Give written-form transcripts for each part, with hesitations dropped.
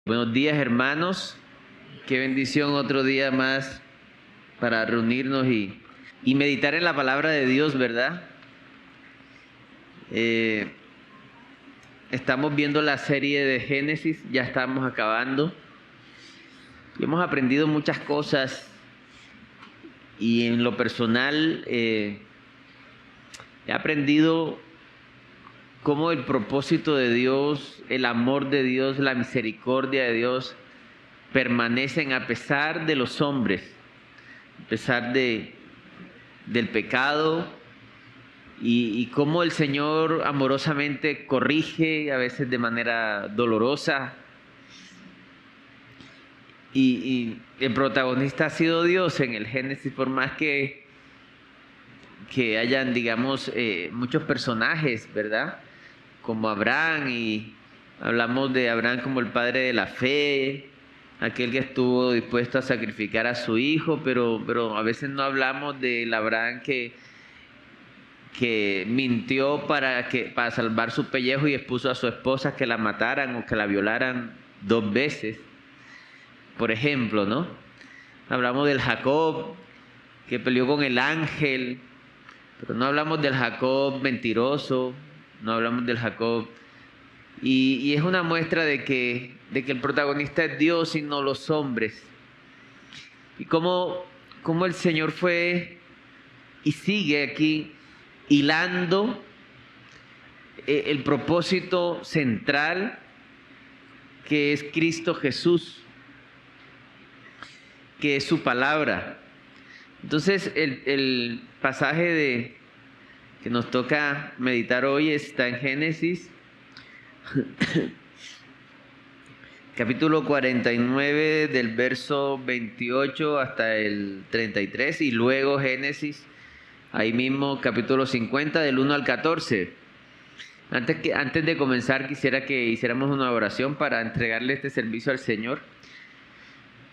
Buenos días, hermanos. Qué bendición otro día más para reunirnos y meditar en la palabra de Dios, ¿verdad? Estamos viendo la serie de Génesis, ya estamos acabando. Y hemos aprendido muchas cosas y en lo personal he aprendido cómo el propósito de Dios, el amor de Dios, la misericordia de Dios permanecen a pesar de los hombres, a pesar del pecado, y cómo el Señor amorosamente corrige, a veces de manera dolorosa. Y el protagonista ha sido Dios en el Génesis, por más que hayan, digamos, muchos personajes, ¿verdad? Como Abraham, y hablamos de Abraham como el padre de la fe, aquel que estuvo dispuesto a sacrificar a su hijo, pero a veces no hablamos del Abraham que mintió para salvar su pellejo y expuso a su esposa que la mataran o que la violaran 2 veces, por ejemplo, ¿no? Hablamos del Jacob que peleó con el ángel, pero no hablamos del Jacob mentiroso, no hablamos del Jacob. Y es una muestra de que el protagonista es Dios y no los hombres. Y cómo el Señor fue y sigue aquí hilando el propósito central, que es Cristo Jesús, que es su palabra. Entonces el pasaje que nos toca meditar hoy está en Génesis capítulo 49, del verso 28 hasta el 33, y luego Génesis, ahí mismo capítulo 50, del 1 al 14. Antes de comenzar, quisiera que hiciéramos una oración para entregarle este servicio al Señor.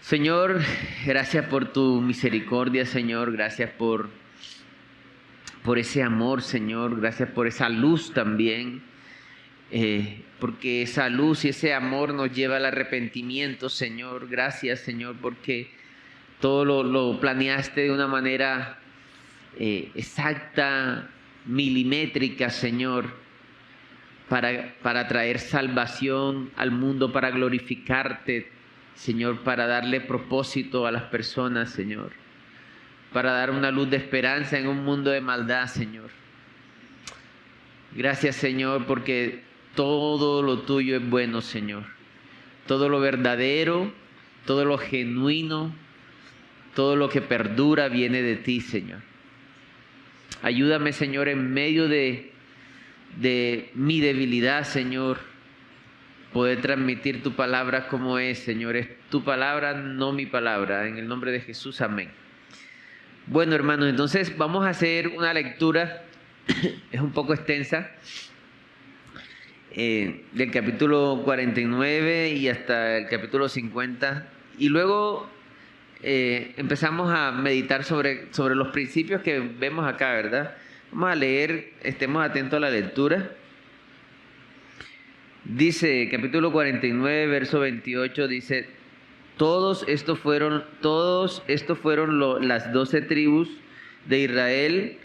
Señor, gracias por tu misericordia, Señor, gracias por ese amor, Señor, gracias por esa luz también, porque esa luz y ese amor nos lleva al arrepentimiento, Señor. Gracias, Señor, porque todo lo planeaste de una manera exacta, milimétrica, Señor, para traer salvación al mundo, para glorificarte, Señor, para darle propósito a las personas, Señor, para dar una luz de esperanza en un mundo de maldad, Señor. Gracias, Señor, porque todo lo tuyo es bueno, Señor. Todo lo verdadero, todo lo genuino, todo lo que perdura viene de ti, Señor. Ayúdame, Señor, en medio de mi debilidad, Señor, poder transmitir tu palabra como es, Señor. Es tu palabra, no mi palabra. En el nombre de Jesús, amén. Bueno, hermanos, entonces vamos a hacer una lectura, es un poco extensa, del capítulo 49 y hasta el capítulo 50, y luego empezamos a meditar sobre los principios que vemos acá, ¿verdad? Vamos a leer, estemos atentos a la lectura. Dice, capítulo 49, verso 28, dice: Todos estos fueron las 12 tribus de Israel,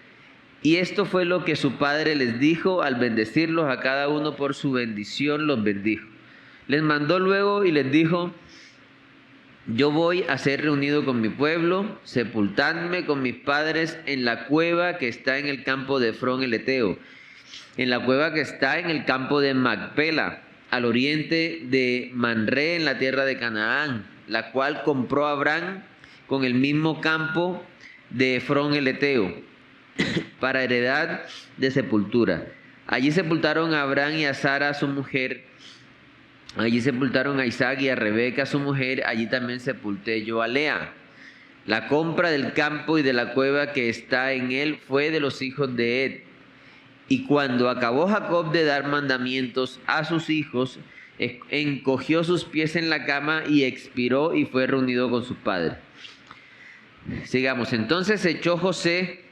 y esto fue lo que su padre les dijo al bendecirlos a cada uno por su bendición, los bendijo. Les mandó luego y les dijo: Yo voy a ser reunido con mi pueblo, sepultadme con mis padres en la cueva que está en el campo de Efrón el Eteo, en la cueva que está en el campo de Macpela, al oriente de Manré, en la tierra de Canaán, la cual compró Abraham con el mismo campo de Efrón el Eteo, para heredad de sepultura. Allí sepultaron a Abraham y a Sara su mujer. Allí sepultaron a Isaac y a Rebeca su mujer. Allí también sepulté yo a Lea. La compra del campo y de la cueva que está en él fue de los hijos de Ed. Y cuando acabó Jacob de dar mandamientos a sus hijos, encogió sus pies en la cama y expiró, y fue reunido con sus padres. Sigamos. Entonces echó José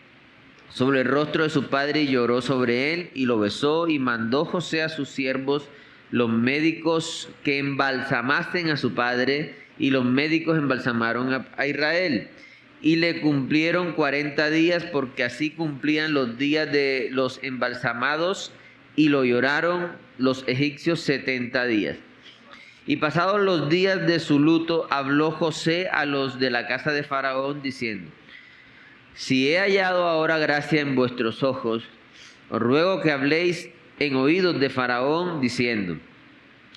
sobre el rostro de su padre y lloró sobre él, y lo besó, y mandó José a sus siervos los médicos que embalsamasen a su padre, y los médicos embalsamaron a Israel. Y le cumplieron 40 días, porque así cumplían los días de los embalsamados, y lo lloraron los egipcios 70 días. Y pasados los días de su luto, habló José a los de la casa de Faraón, diciendo: si he hallado ahora gracia en vuestros ojos, os ruego que habléis en oídos de Faraón, diciendo: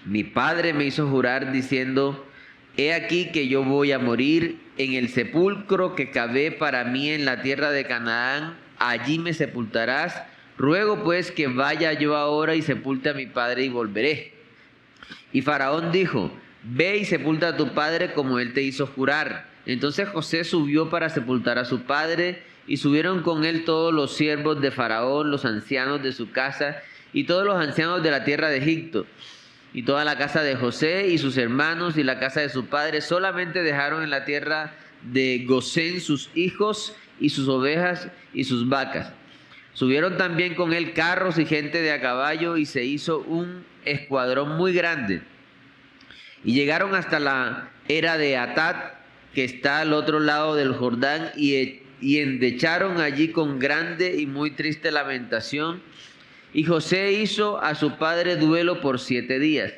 mi padre me hizo jurar diciendo: he aquí que yo voy a morir en el sepulcro que cavé para mí en la tierra de Canaán, allí me sepultarás. Ruego pues que vaya yo ahora y sepulte a mi padre y volveré. Y Faraón dijo: ve y sepulta a tu padre como él te hizo jurar. Entonces José subió para sepultar a su padre, y subieron con él todos los siervos de Faraón, los ancianos de su casa, y todos los ancianos de la tierra de Egipto, y toda la casa de José y sus hermanos y la casa de su padre. Solamente dejaron en la tierra de Gosén sus hijos y sus ovejas y sus vacas. Subieron también con él carros y gente de a caballo, y se hizo un escuadrón muy grande. Y llegaron hasta la era de Atad, que está al otro lado del Jordán, y endecharon allí con grande y muy triste lamentación. Y José hizo a su padre duelo por 7 días.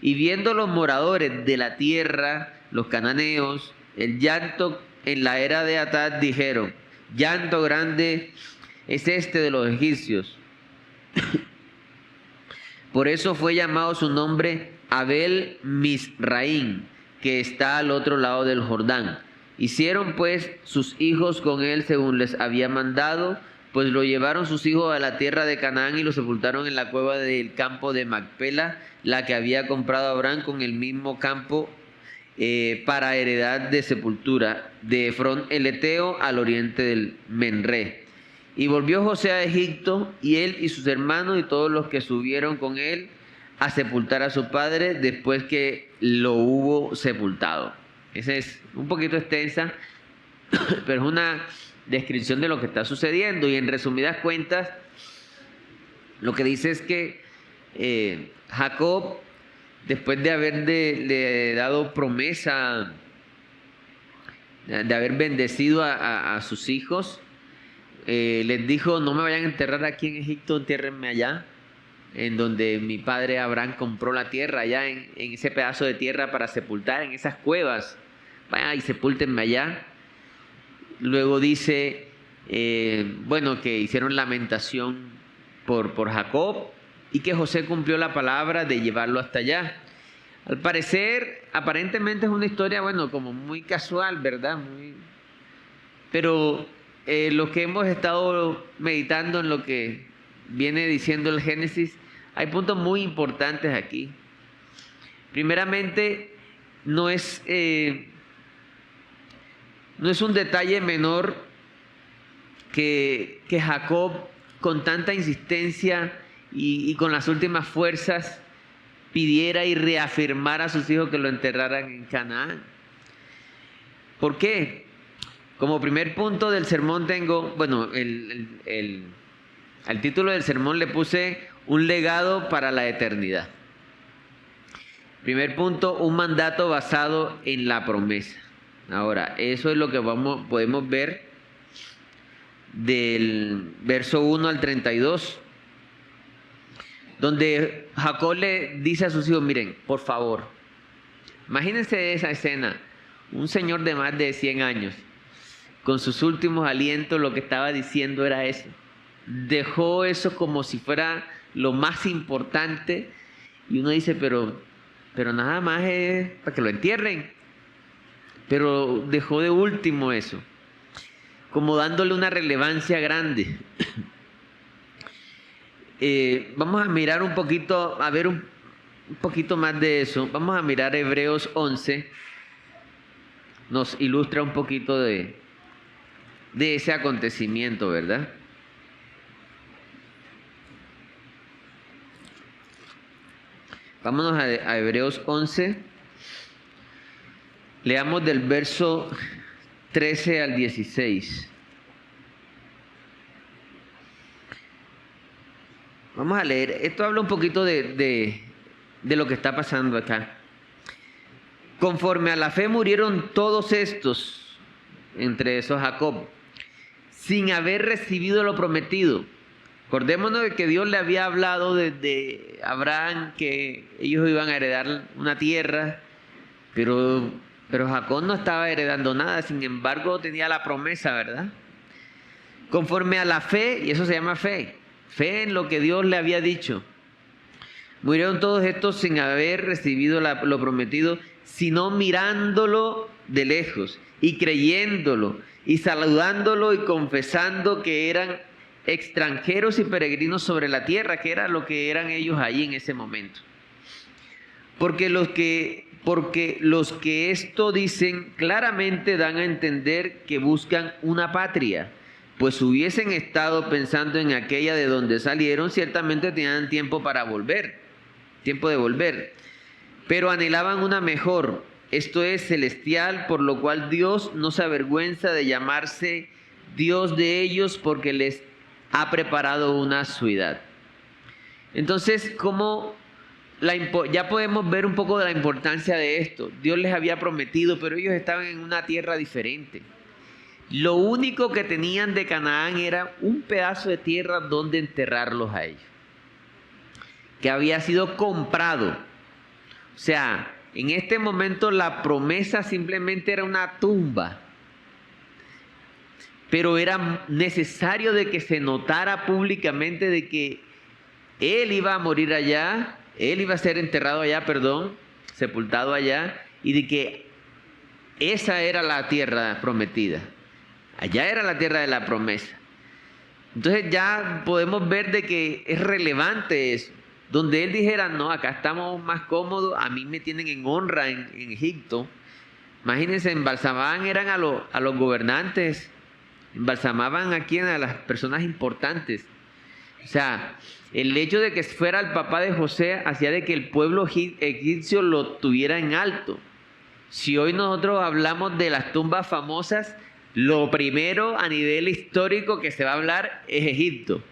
Y viendo los moradores de la tierra, los cananeos, el llanto en la era de Atad, dijeron: llanto grande es este de los egipcios. Por eso fue llamado su nombre Abel Misraín, que está al otro lado del Jordán. Hicieron pues sus hijos con él según les había mandado, pues lo llevaron sus hijos a la tierra de Canaán y lo sepultaron en la cueva del campo de Macpela, la que había comprado Abraham con el mismo campo para heredad de sepultura, de Efrón el Eteo al oriente del Menré. Y volvió José a Egipto, y él y sus hermanos y todos los que subieron con él a sepultar a su padre después que lo hubo sepultado. Esa es un poquito extensa, pero es una descripción de lo que está sucediendo. Y en resumidas cuentas, lo que dice es que Jacob, después de haberle dado promesa, de haber bendecido a sus hijos, les dijo: no me vayan a enterrar aquí en Egipto, entiérrenme allá, en donde mi padre Abraham compró la tierra, allá en ese pedazo de tierra para sepultar, en esas cuevas. Vayan y sepúltenme allá. Luego dice, bueno, que hicieron lamentación por Jacob, y que José cumplió la palabra de llevarlo hasta allá. Al parecer, aparentemente es una historia, bueno, como muy casual, ¿verdad? Pero lo que hemos estado meditando en lo que viene diciendo el Génesis, hay puntos muy importantes aquí. Primeramente, no es un detalle menor que Jacob, con tanta insistencia y con las últimas fuerzas, pidiera y reafirmara a sus hijos que lo enterraran en Canaán. ¿Por qué? Como primer punto del sermón tengo, bueno, al título del sermón le puse un legado para la eternidad. Primer punto, un mandato basado en la promesa. Ahora, eso es lo que podemos ver del verso 1 al 32, donde Jacob le dice a sus hijos: miren, por favor, imagínense esa escena, un señor de más de 100 años, con sus últimos alientos, lo que estaba diciendo era eso. Dejó eso como si fuera lo más importante, y uno dice, pero nada más es para que lo entierren. Pero dejó de último eso, como dándole una relevancia grande. Vamos a mirar un poquito, a ver un poquito más de eso. Vamos a mirar Hebreos 11. Nos ilustra un poquito de ese acontecimiento, ¿verdad? Vámonos a Hebreos 11. Leamos del verso 13 al 16. Vamos a leer. Esto habla un poquito de de lo que está pasando acá. Conforme a la fe murieron todos estos, entre esos Jacob, sin haber recibido lo prometido. Acordémonos de que Dios le había hablado desde Abraham que ellos iban a heredar una tierra, pero Jacob no estaba heredando nada, sin embargo tenía la promesa, ¿verdad? Conforme a la fe, y eso se llama fe, fe en lo que Dios le había dicho. Murieron todos estos sin haber recibido lo prometido, sino mirándolo de lejos y creyéndolo y saludándolo y confesando que eran extranjeros y peregrinos sobre la tierra, que era lo que eran ellos ahí en ese momento. Porque los que esto dicen claramente dan a entender que buscan una patria, pues hubiesen estado pensando en aquella de donde salieron, ciertamente tenían tiempo de volver, pero anhelaban una mejor, esto es celestial, por lo cual Dios no se avergüenza de llamarse Dios de ellos, porque les ha preparado una ciudad. Entonces, ya podemos ver un poco de la importancia de esto. Dios les había prometido, pero ellos estaban en una tierra diferente. Lo único que tenían de Canaán era un pedazo de tierra donde enterrarlos a ellos, que había sido comprado. O sea, en este momento la promesa simplemente era una tumba, pero era necesario de que se notara públicamente de que él iba a morir allá, él iba a ser enterrado allá, sepultado allá, y de que esa era la tierra prometida. Allá era la tierra de la promesa. Entonces ya podemos ver de que es relevante eso. Donde él dijera, no, acá estamos más cómodos, a mí me tienen en honra en Egipto. Imagínense, embalsamaban a los gobernantes, embalsamaban a las personas importantes. O sea, el hecho de que fuera el papá de José hacía de que el pueblo egipcio lo tuviera en alto. Si hoy nosotros hablamos de las tumbas famosas, lo primero a nivel histórico que se va a hablar es Egipto,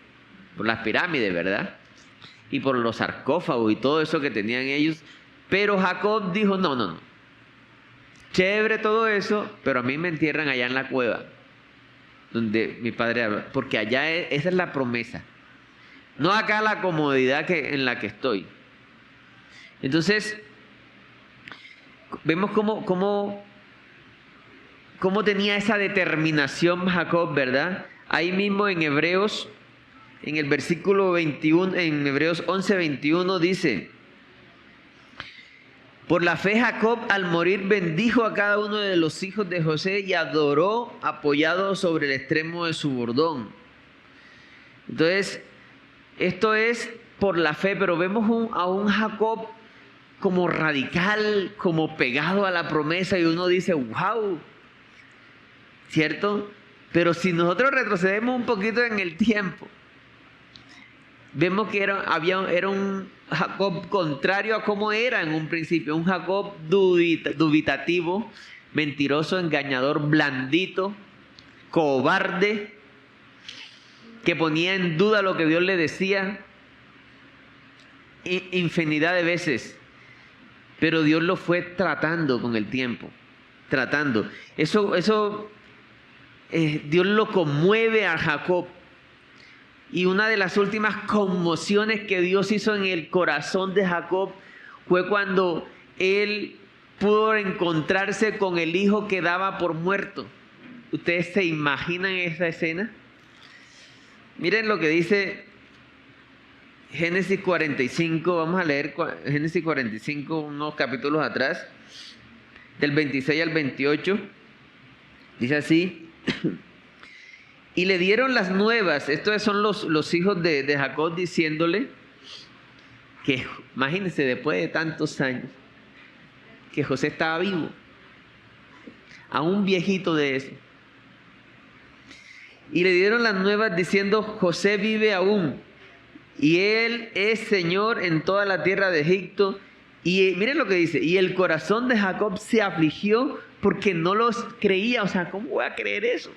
por las pirámides, ¿verdad? Y por los sarcófagos y todo eso que tenían ellos. Pero Jacob dijo, no. Chévere todo eso, pero a mí me entierran allá en la cueva, donde mi padre habla, porque allá esa es la promesa. No acá la comodidad en la que estoy. Entonces, vemos cómo tenía esa determinación Jacob, ¿verdad? Ahí mismo en Hebreos, en el versículo 21, en Hebreos 11:21 dice: por la fe Jacob al morir bendijo a cada uno de los hijos de José y adoró apoyado sobre el extremo de su bordón. Entonces, esto es por la fe, pero vemos a un Jacob como radical, como pegado a la promesa, y uno dice, wow, ¿cierto? Pero si nosotros retrocedemos un poquito en el tiempo, vemos que era un Jacob contrario a cómo era en un principio, un Jacob dubitativo, mentiroso, engañador, blandito, cobarde, que ponía en duda lo que Dios le decía infinidad de veces. Pero Dios lo fue tratando con el tiempo, tratando. Dios lo conmueve a Jacob. Y una de las últimas conmociones que Dios hizo en el corazón de Jacob fue cuando él pudo encontrarse con el hijo que daba por muerto. ¿Ustedes se imaginan esa escena? Miren lo que dice Génesis 45. Vamos a leer Génesis 45, unos capítulos atrás, del 26 al 28. Dice así: y le dieron las nuevas. Estos son los hijos de Jacob, diciéndole que, imagínense, después de tantos años, que José estaba vivo, a un viejito de eso. Y le dieron las nuevas diciendo: José vive aún, y él es Señor en toda la tierra de Egipto. Y miren lo que dice: y el corazón de Jacob se afligió porque no los creía. O sea, ¿cómo voy a creer eso?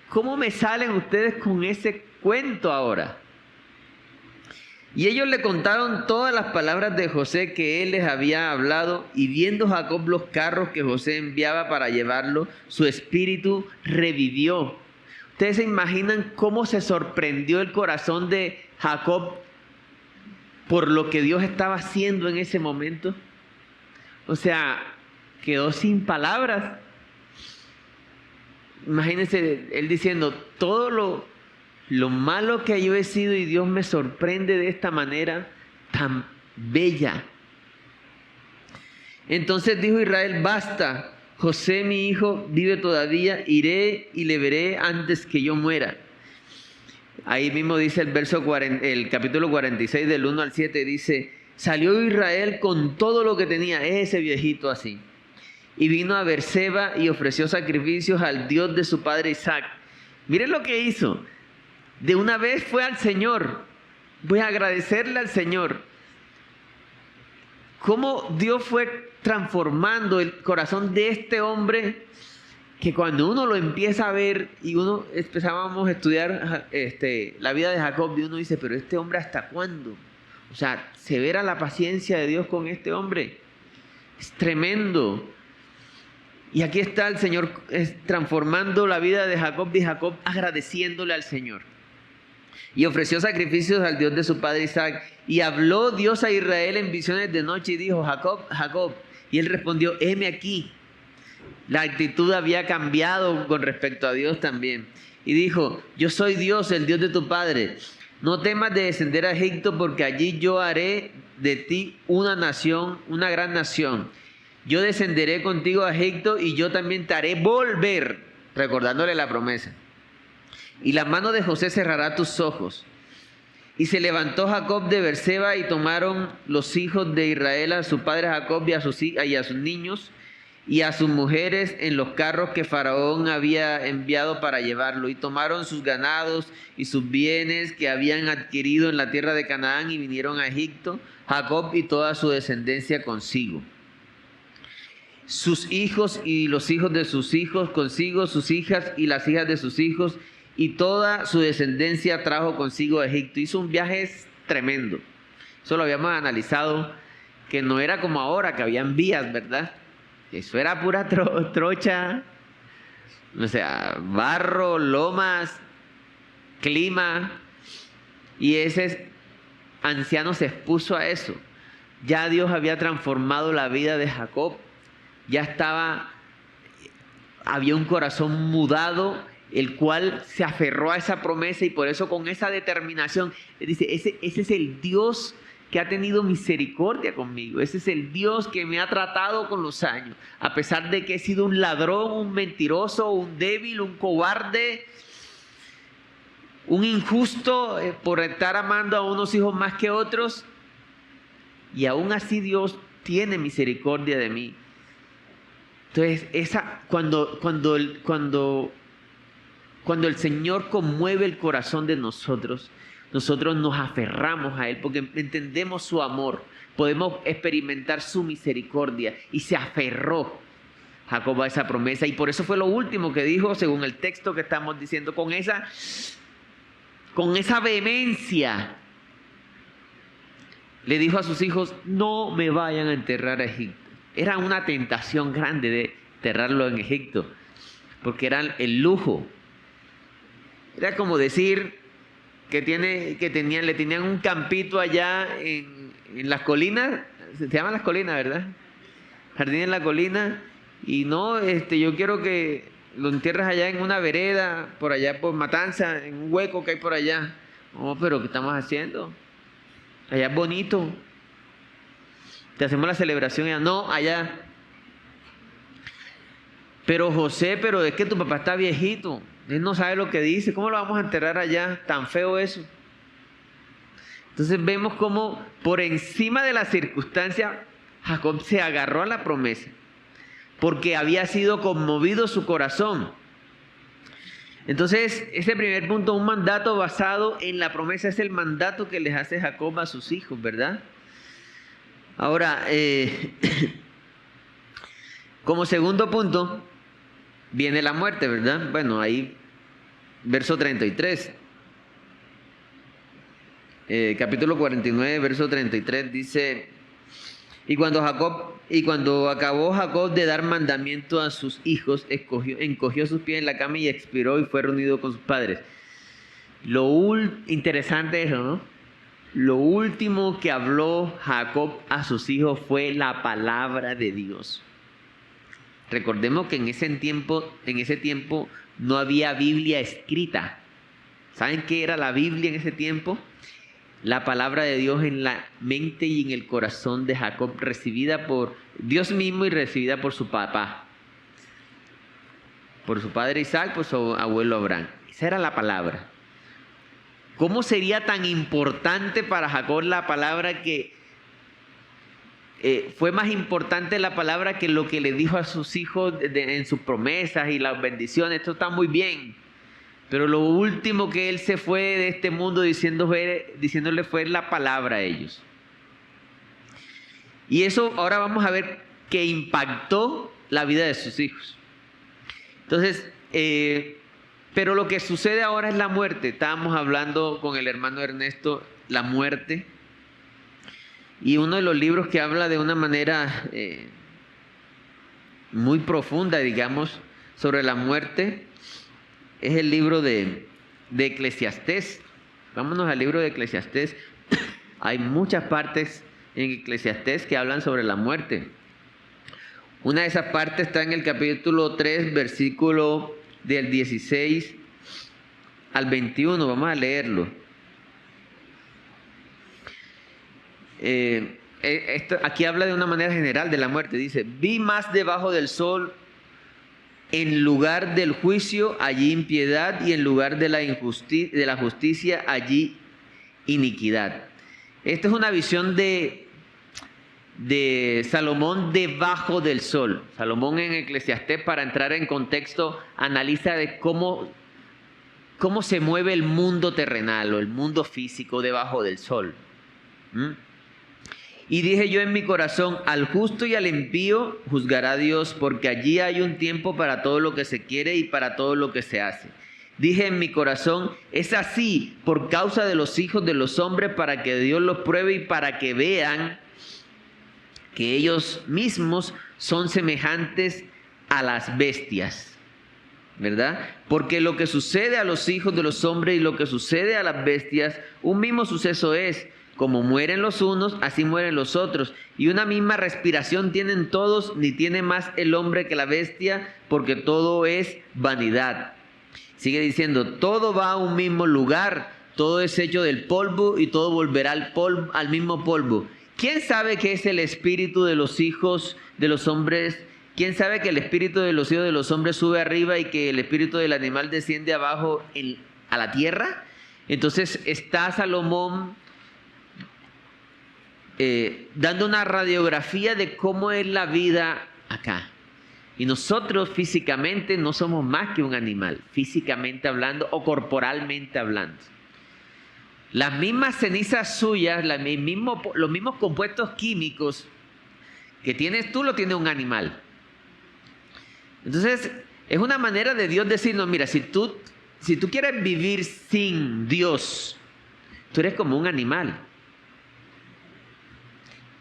¿Cómo me salen ustedes con ese cuento ahora? Y ellos le contaron todas las palabras de José que él les había hablado, y viendo Jacob los carros que José enviaba para llevarlo, su espíritu revivió. ¿Ustedes se imaginan cómo se sorprendió el corazón de Jacob por lo que Dios estaba haciendo en ese momento? O sea, quedó sin palabras. Imagínense él diciendo, todo lo malo que yo he sido y Dios me sorprende de esta manera tan bella. Entonces dijo Israel, basta, José mi hijo vive todavía, iré y le veré antes que yo muera. Ahí mismo dice el capítulo 46 del 1 al 7, dice, salió Israel con todo lo que tenía, ese viejito así, y vino a Beerseba y ofreció sacrificios al Dios de su padre Isaac. Miren lo que hizo. De una vez fue al Señor. Voy a agradecerle al Señor. Cómo Dios fue transformando el corazón de este hombre, que cuando uno lo empieza a ver y uno empezábamos a estudiar la vida de Jacob, y uno dice, pero este hombre ¿hasta cuándo? O sea, severa la paciencia de Dios con este hombre. Es tremendo. Y aquí está el Señor transformando la vida de Jacob, y Jacob agradeciéndole al Señor. Y ofreció sacrificios al Dios de su padre Isaac. Y habló Dios a Israel en visiones de noche y dijo, Jacob, Jacob. Y él respondió, heme aquí. La actitud había cambiado con respecto a Dios también. Y dijo, yo soy Dios, el Dios de tu padre. No temas de descender a Egipto, porque allí yo haré de ti una nación, una gran nación. Yo descenderé contigo a Egipto y yo también te haré volver, recordándole la promesa. Y la mano de José cerrará tus ojos. Y se levantó Jacob de Beerseba y tomaron los hijos de Israel a su padre Jacob y a sus niños y a sus mujeres en los carros que Faraón había enviado para llevarlo. Y tomaron sus ganados y sus bienes que habían adquirido en la tierra de Canaán y vinieron a Egipto, Jacob y toda su descendencia consigo. Sus hijos y los hijos de sus hijos consigo, sus hijas y las hijas de sus hijos, y toda su descendencia trajo consigo a Egipto. Hizo un viaje tremendo. Eso lo habíamos analizado, que no era como ahora, que habían vías, ¿verdad? Eso era pura trocha, o sea, barro, lomas, clima. Y ese anciano se expuso a eso. Ya Dios había transformado la vida de Jacob. Ya había un corazón mudado, el cual se aferró a esa promesa, y por eso con esa determinación, dice, ese es el Dios que ha tenido misericordia conmigo, ese es el Dios que me ha tratado con los años, a pesar de que he sido un ladrón, un mentiroso, un débil, un cobarde, un injusto por estar amando a unos hijos más que otros, y aún así Dios tiene misericordia de mí. Entonces, cuando el Señor conmueve el corazón de nosotros nos aferramos a Él porque entendemos su amor, podemos experimentar su misericordia, y se aferró Jacob a esa promesa, y por eso fue lo último que dijo, según el texto que estamos diciendo, con esa vehemencia. Le dijo a sus hijos, no me vayan a enterrar a Egipto. Era una tentación grande de enterrarlo en Egipto, porque era el lujo. Era como decir que le tenían un campito allá en las colinas, se llaman las colinas, ¿verdad? Jardín en la colina, y no, yo quiero que lo entierres allá en una vereda, por allá por Matanza, en un hueco que hay por allá. No, pero ¿qué estamos haciendo? Allá es bonito. Te hacemos la celebración allá. No, allá. Pero José, pero es que tu papá está viejito. Él no sabe lo que dice. ¿Cómo lo vamos a enterrar allá? Tan feo eso. Entonces vemos cómo por encima de la circunstancia Jacob se agarró a la promesa, porque había sido conmovido su corazón. Entonces, ese primer punto, un mandato basado en la promesa, es el mandato que les hace Jacob a sus hijos, ¿verdad? Ahora, como segundo punto, viene la muerte, ¿verdad? Bueno, ahí, verso 33. capítulo 49, verso 33, dice: y cuando acabó Jacob de dar mandamiento a sus hijos, encogió sus pies en la cama y expiró y fue reunido con sus padres. Interesante eso, ¿no? Lo último que habló Jacob a sus hijos fue la palabra de Dios. Recordemos que en ese tiempo no había Biblia escrita. ¿Saben qué era la Biblia en ese tiempo? La palabra de Dios en la mente y en el corazón de Jacob, recibida por Dios mismo y recibida por su papá, por su padre Isaac, por su abuelo Abraham. Esa era la palabra. ¿Cómo sería tan importante para Jacob la palabra que fue más importante la palabra que lo que le dijo a sus hijos en sus promesas y las bendiciones? Esto está muy bien. Pero lo último que él se fue de este mundo diciéndole fue la palabra a ellos. Y eso ahora vamos a ver que impactó la vida de sus hijos. Entonces, pero lo que sucede ahora es la muerte. Estábamos hablando con el hermano Ernesto, la muerte. Y uno de los libros que habla de una manera muy profunda, digamos, sobre la muerte, es el libro de Eclesiastés. Vámonos al libro de Eclesiastés. Hay muchas partes en Eclesiastés que hablan sobre la muerte. Una de esas partes está en el capítulo 3, versículo del 16 al 21. Vamos a leerlo. Aquí habla de una manera general de la muerte. Dice: vi más debajo del sol, en lugar del juicio, allí impiedad, y en lugar de la justicia, allí iniquidad. Esta es una visión de Salomón debajo del sol. Salomón en Eclesiastés, para entrar en contexto, analiza de cómo se mueve el mundo terrenal o el mundo físico debajo del sol. Y dije yo en mi corazón: al justo y al impío juzgará Dios, porque allí hay un tiempo para todo lo que se quiere y para todo lo que se hace. Dije en mi corazón: es así por causa de los hijos de los hombres, para que Dios los pruebe y para que vean que ellos mismos son semejantes a las bestias, ¿verdad? Porque lo que sucede a los hijos de los hombres y lo que sucede a las bestias, un mismo suceso es. Como mueren los unos, así mueren los otros. Y una misma respiración tienen todos, ni tiene más el hombre que la bestia, porque todo es vanidad. Sigue diciendo: todo va a un mismo lugar, todo es hecho del polvo y todo volverá al mismo polvo. ¿Quién sabe qué es el espíritu de los hijos de los hombres? ¿Quién sabe que el espíritu de los hijos de los hombres sube arriba y que el espíritu del animal desciende abajo a la tierra? Entonces está Salomón dando una radiografía de cómo es la vida acá. Y nosotros físicamente no somos más que un animal, físicamente hablando o corporalmente hablando. Las mismas cenizas suyas, los mismos compuestos químicos que tienes tú, lo tiene un animal. Entonces, es una manera de Dios decirnos: mira, si tú quieres vivir sin Dios, tú eres como un animal.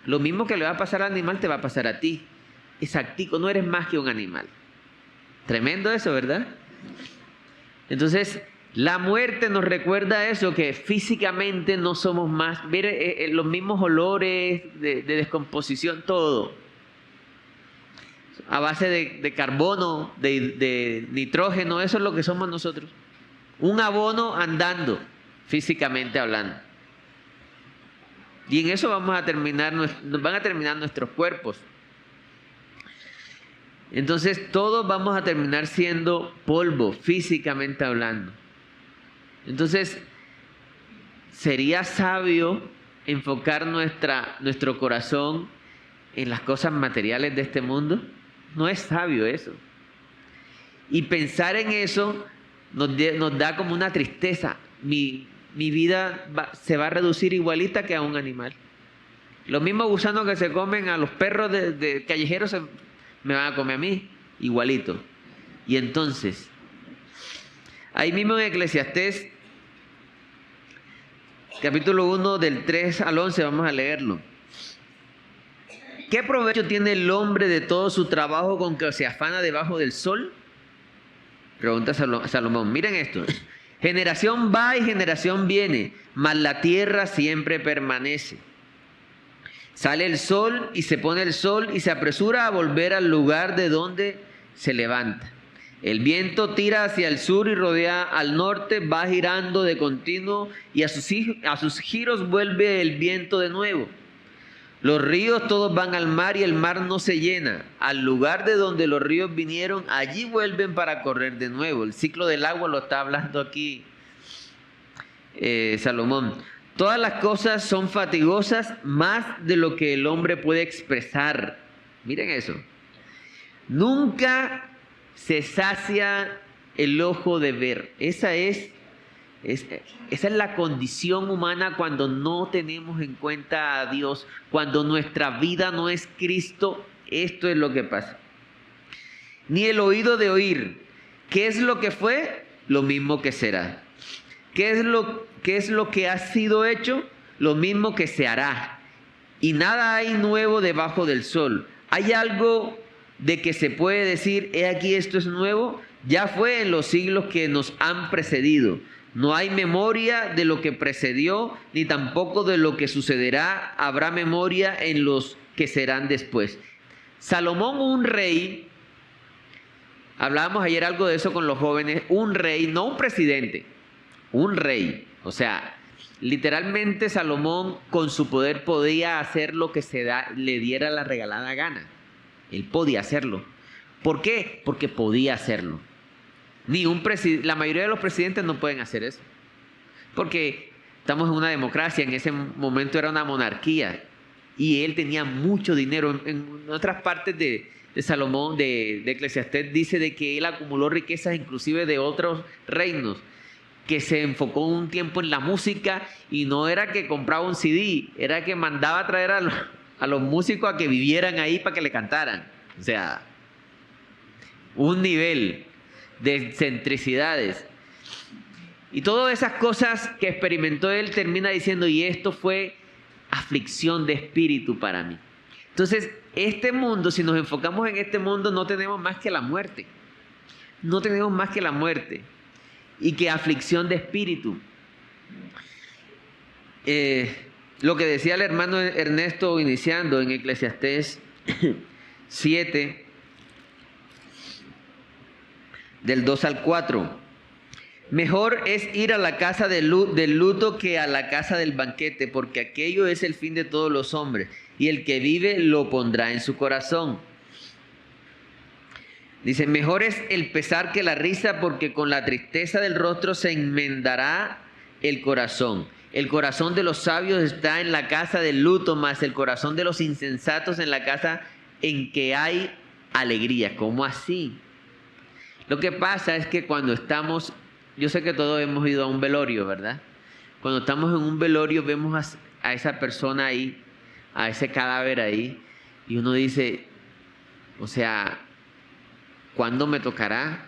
Lo mismo que le va a pasar al animal te va a pasar a ti. Exactico, no eres más que un animal. Tremendo eso, ¿verdad? Entonces, la muerte nos recuerda eso, que físicamente no somos más. Mire, los mismos olores de descomposición, todo. A base de carbono, de nitrógeno, eso es lo que somos nosotros. Un abono andando, físicamente hablando. Y en eso van a terminar nuestros cuerpos. Entonces todos vamos a terminar siendo polvo, físicamente hablando. Entonces, ¿sería sabio enfocar nuestro corazón en las cosas materiales de este mundo? No es sabio eso. Y pensar en eso nos da como una tristeza. Mi vida se va a reducir igualita que a un animal. Los mismos gusanos que se comen a los perros de callejeros me van a comer a mí, igualito. Y entonces, ahí mismo en Eclesiastés capítulo 1 del 3 al 11, vamos a leerlo. ¿Qué provecho tiene el hombre de todo su trabajo con que se afana debajo del sol? Pregunta Salomón. Miren esto. Generación va y generación viene, mas la tierra siempre permanece. Sale el sol y se pone el sol y se apresura a volver al lugar de donde se levanta. El viento tira hacia el sur y rodea al norte, va girando de continuo y a sus giros vuelve el viento de nuevo. Los ríos todos van al mar y el mar no se llena. Al lugar de donde los ríos vinieron, allí vuelven para correr de nuevo. El ciclo del agua lo está hablando aquí Salomón. Todas las cosas son fatigosas más de lo que el hombre puede expresar. Miren eso. Nunca se sacia el ojo de ver. Esa es la condición humana cuando no tenemos en cuenta a Dios, cuando nuestra vida no es Cristo. Esto es lo que pasa. Ni el oído de oír. ¿Qué es lo que fue? Lo mismo que será. ¿Qué es lo que ha sido hecho? Lo mismo que se hará. Y nada hay nuevo debajo del sol. ¿Hay algo de que se puede decir, he aquí esto es nuevo? Ya fue en los siglos que nos han precedido. No hay memoria de lo que precedió, ni tampoco de lo que sucederá. Habrá memoria en los que serán después. Salomón, un rey, hablábamos ayer algo de eso con los jóvenes, un rey, no un presidente, un rey. O sea, literalmente Salomón con su poder podía hacer lo que le diera la regalada gana. Él podía hacerlo. ¿Por qué? Porque podía hacerlo. La mayoría de los presidentes no pueden hacer eso. Porque estamos en una democracia, en ese momento era una monarquía. Y él tenía mucho dinero. En otras partes de Salomón, de Eclesiastés, dice de que él acumuló riquezas inclusive de otros reinos. Que se enfocó un tiempo en la música y no era que compraba un CD, era que mandaba a traer a los músicos a que vivieran ahí para que le cantaran. O sea, un nivel de excentricidades. Y todas esas cosas que experimentó él termina diciendo, y esto fue aflicción de espíritu para mí. Entonces, este mundo, si nos enfocamos en este mundo, no tenemos más que la muerte. No tenemos más que la muerte. Y que aflicción de espíritu. Lo que decía el hermano Ernesto iniciando en Eclesiastés 7, del 2 al 4. Mejor es ir a la casa del luto que a la casa del banquete, porque aquello es el fin de todos los hombres, y el que vive lo pondrá en su corazón. Dice, mejor es el pesar que la risa, porque con la tristeza del rostro se enmendará el corazón. El corazón de los sabios está en la casa del luto, mas el corazón de los insensatos en la casa en que hay alegría. ¿Cómo así? Lo que pasa es que cuando estamos, yo sé que todos hemos ido a un velorio, ¿verdad? Cuando estamos en un velorio vemos a esa persona ahí, a ese cadáver ahí, y uno dice, o sea, ¿cuándo me tocará?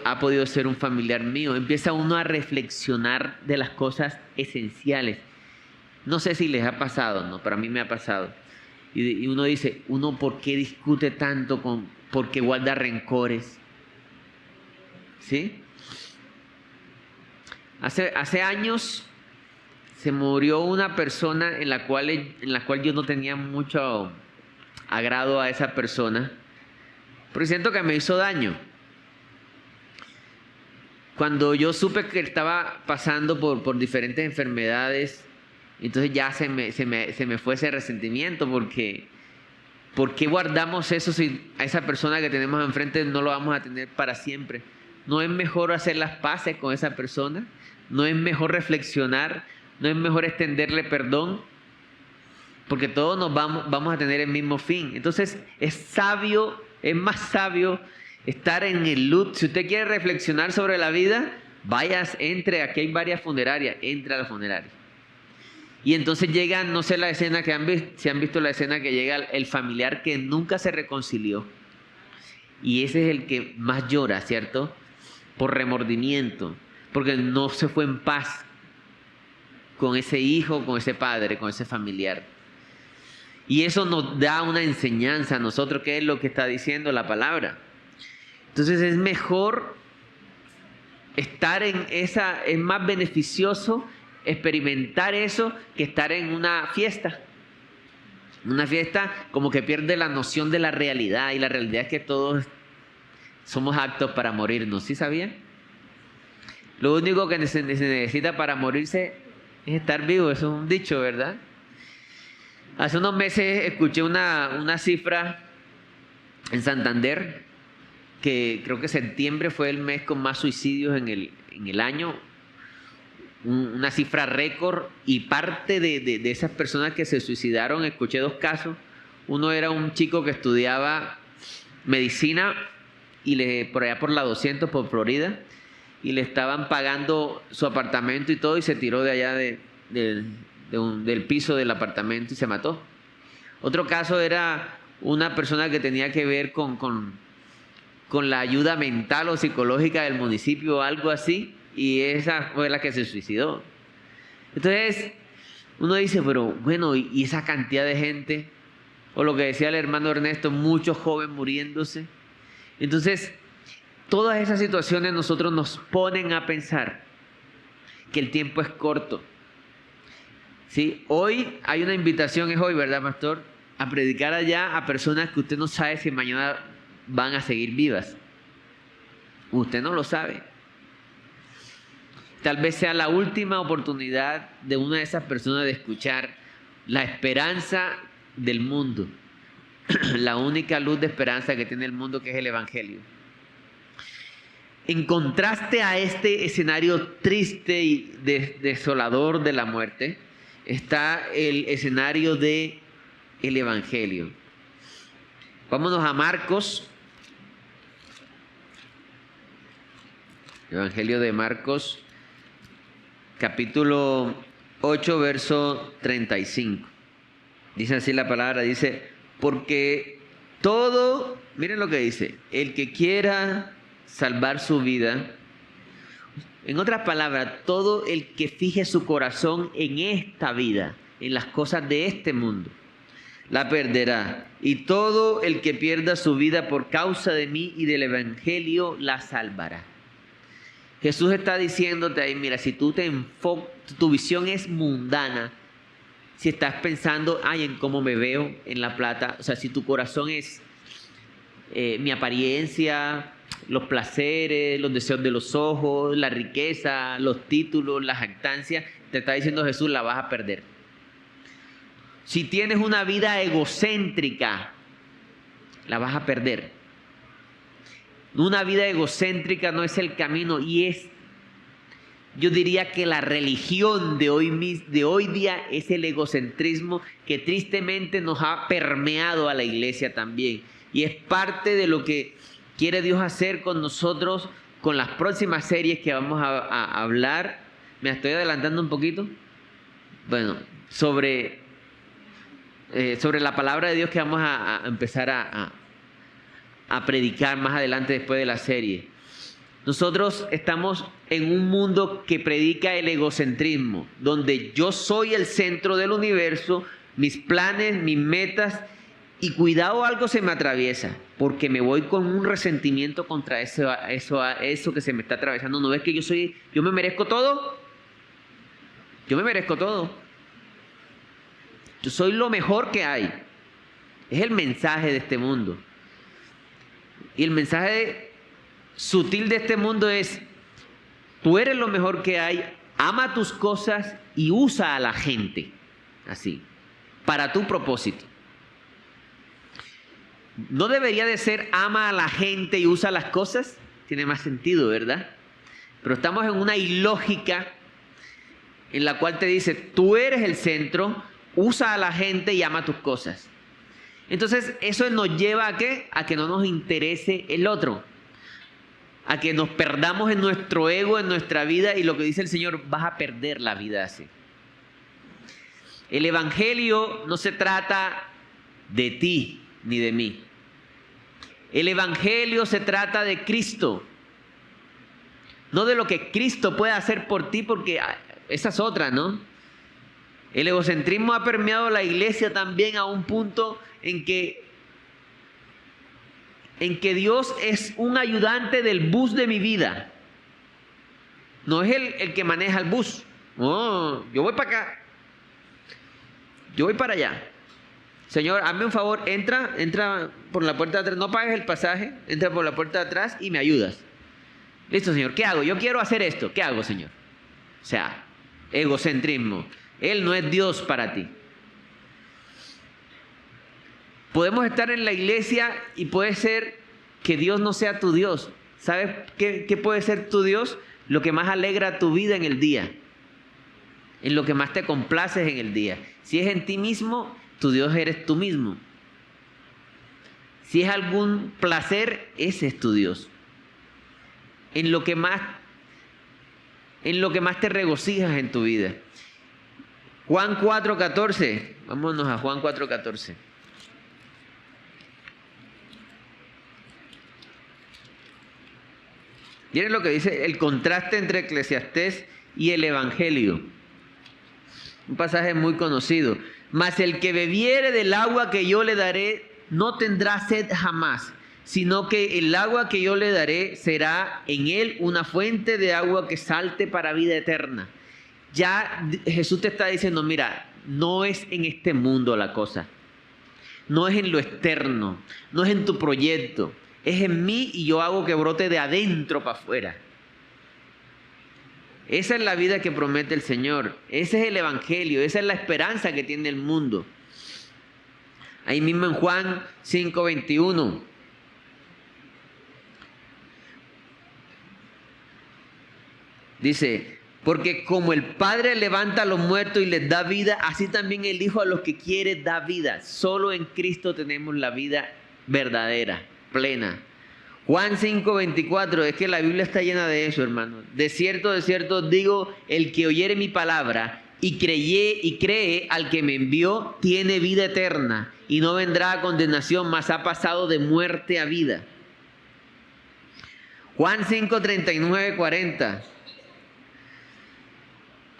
Ha podido ser un familiar mío. Empieza uno a reflexionar de las cosas esenciales. No sé si les ha pasado, ¿no? Pero a mí me ha pasado. Y uno dice, ¿uno por qué discute tanto por qué guarda rencores? ¿Sí? Hace años se murió una persona en la cual yo no tenía mucho agrado a esa persona. Porque siento que me hizo daño. Cuando yo supe que estaba pasando por diferentes enfermedades, entonces ya se me fue ese resentimiento, porque ¿por qué guardamos eso si a esa persona que tenemos enfrente no lo vamos a tener para siempre? ¿No es mejor hacer las paces con esa persona? ¿No es mejor reflexionar? ¿No es mejor extenderle perdón? Porque todos vamos a tener el mismo fin. Entonces es más sabio estar en el luto. Si usted quiere reflexionar sobre la vida, entre, aquí hay varias funerarias, entre a la funeraria. Y entonces llega, no sé la escena si han visto la escena que llega el familiar que nunca se reconcilió. Y ese es el que más llora, ¿cierto? Por remordimiento, porque no se fue en paz con ese hijo, con ese padre, con ese familiar. Y eso nos da una enseñanza a nosotros, que es lo que está diciendo la palabra. Entonces es mejor estar en esa, es más beneficioso experimentar eso que estar en una fiesta. Una fiesta como que pierde la noción de la realidad, y la realidad es que todos somos aptos para morirnos, ¿sí sabían? Lo único que se necesita para morirse es estar vivo, eso es un dicho, ¿verdad? Hace unos meses escuché una cifra en Santander, que creo que septiembre fue el mes con más suicidios en el año, una cifra récord, y parte de esas personas que se suicidaron, escuché 2 casos. Uno era un chico que estudiaba medicina y por allá por la 200, por Florida, y le estaban pagando su apartamento y todo, y se tiró de allá del piso del apartamento y se mató. Otro caso era una persona que tenía que ver con la ayuda mental o psicológica del municipio o algo así, y esa fue la que se suicidó. Entonces uno dice, pero bueno, y esa cantidad de gente, o lo que decía el hermano Ernesto, muchos jóvenes muriéndose. Entonces todas esas situaciones nosotros nos ponen a pensar que el tiempo es corto. ¿Sí? Hoy hay una invitación, es hoy, ¿verdad, pastor?, a predicar allá a personas que usted no sabe si mañana van a seguir vivas. Usted no lo sabe. Tal vez sea la última oportunidad de una de esas personas de escuchar la esperanza del mundo, la única luz de esperanza que tiene el mundo, que es el Evangelio. En contraste a este escenario triste y desolador de la muerte, está el escenario del Evangelio. Vámonos a Marcos. Evangelio de Marcos, capítulo 8, verso 35. Dice así la palabra, dice, porque todo, miren lo que dice, el que quiera salvar su vida, en otras palabras, todo el que fije su corazón en esta vida, en las cosas de este mundo, la perderá. Y todo el que pierda su vida por causa de mí y del Evangelio, la salvará. Jesús está diciéndote ahí, mira, si tú te enfocas, tu visión es mundana, si estás pensando, en cómo me veo, en la plata, o sea, si tu corazón es mi apariencia, los placeres, los deseos de los ojos, la riqueza, los títulos, la jactancia, te está diciendo Jesús, la vas a perder. Si tienes una vida egocéntrica, la vas a perder. Una vida egocéntrica no es el camino, y yo diría que la religión de hoy día es el egocentrismo, que tristemente nos ha permeado a la iglesia también. Y es parte de lo que quiere Dios hacer con nosotros, con las próximas series que vamos a hablar. ¿Me estoy adelantando un poquito? Bueno, sobre la palabra de Dios que vamos a empezar a predicar más adelante después de la serie. Nosotros estamos en un mundo que predica el egocentrismo, donde yo soy el centro del universo, mis planes, mis metas, y cuidado, algo se me atraviesa, porque me voy con un resentimiento contra eso que se me está atravesando. ¿No ves que yo me merezco todo? Yo me merezco todo. Yo soy lo mejor que hay. Es el mensaje de este mundo. Y el mensaje sutil de este mundo es, tú eres lo mejor que hay, ama tus cosas y usa a la gente, así, para tu propósito. ¿No debería de ser ama a la gente y usa las cosas? Tiene más sentido, ¿verdad? Pero estamos en una ilógica en la cual te dice, tú eres el centro, usa a la gente y ama tus cosas. Entonces eso nos lleva ¿a qué? A que no nos interese el otro, a que nos perdamos en nuestro ego, en nuestra vida, y lo que dice el Señor, vas a perder la vida así. El Evangelio no se trata de ti ni de mí. El Evangelio se trata de Cristo, no de lo que Cristo puede hacer por ti, porque esa es otra, ¿no? El egocentrismo ha permeado la iglesia también a un punto en que Dios es un ayudante del bus de mi vida. No es el que maneja el bus. No, yo voy para acá. Yo voy para allá. Señor, hazme un favor, entra por la puerta de atrás, no pagues el pasaje, entra por la puerta de atrás y me ayudas. Listo, Señor, ¿qué hago? Yo quiero hacer esto, ¿qué hago, Señor? O sea, egocentrismo. Él no es Dios para ti. Podemos estar en la iglesia y puede ser que Dios no sea tu Dios. ¿Sabes qué puede ser tu Dios? Lo que más alegra tu vida en el día. En lo que más te complaces en el día. Si es en ti mismo, tu Dios eres tú mismo. Si es algún placer, ese es tu Dios. En lo que más te regocijas en tu vida. Juan 4:14. Vámonos a Juan 4:14. Miren lo que dice el contraste entre Eclesiastés y el Evangelio. Un pasaje muy conocido. Mas el que bebiere del agua que yo le daré no tendrá sed jamás, sino que el agua que yo le daré será en él una fuente de agua que salte para vida eterna. Ya Jesús te está diciendo, mira, no es en este mundo la cosa. No es en lo externo, no es en tu proyecto. Es en mí y yo hago que brote de adentro para afuera. Esa es la vida que promete el Señor. Ese es el Evangelio. Esa es la esperanza que tiene el mundo. Ahí mismo en Juan 5:21. Dice, porque como el Padre levanta a los muertos y les da vida, así también el Hijo a los que quiere da vida. Solo en Cristo tenemos la vida verdadera, plena. Juan 5:24, es que la Biblia está llena de eso, hermano. De cierto os digo, el que oyere mi palabra y cree al que me envió, tiene vida eterna y no vendrá a condenación, mas ha pasado de muerte a vida. Juan 5:39-40.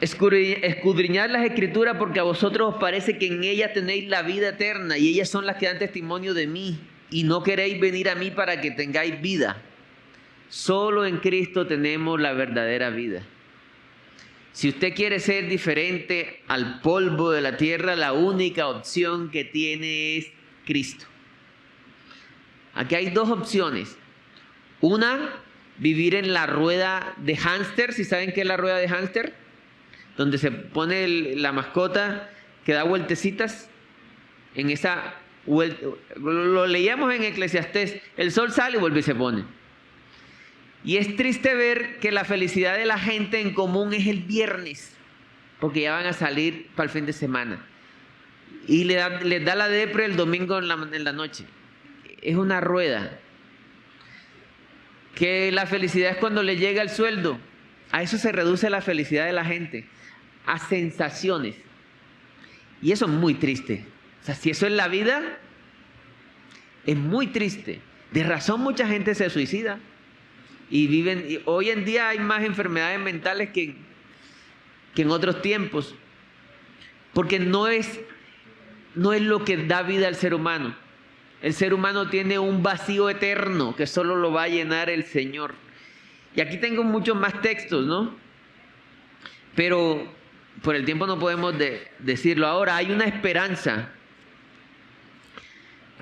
Escudriñad las Escrituras porque a vosotros os parece que en ellas tenéis la vida eterna y ellas son las que dan testimonio de mí. Y no queréis venir a mí para que tengáis vida. Solo en Cristo tenemos la verdadera vida. Si usted quiere ser diferente al polvo de la tierra, la única opción que tiene es Cristo. Aquí hay dos opciones. Una, vivir en la rueda de hámster. ¿Sí saben qué es la rueda de hámster? Donde se pone la mascota que da vueltecitas en esa... Lo leíamos en Eclesiastés, el sol sale y vuelve y se pone. Y es triste ver que la felicidad de la gente en común es el viernes, porque ya van a salir para el fin de semana. Y les da la depre el domingo en la noche. Es una rueda. Que la felicidad es cuando le llega el sueldo. A eso se reduce la felicidad de la gente, a sensaciones. Y eso es muy triste. O sea, si eso es la vida, es muy triste. De razón mucha gente se suicida. Y hoy en día hay más enfermedades mentales que en otros tiempos. Porque no es lo que da vida al ser humano. El ser humano tiene un vacío eterno que solo lo va a llenar el Señor. Y aquí tengo muchos más textos, ¿no? Pero por el tiempo no podemos decirlo. Ahora hay una esperanza.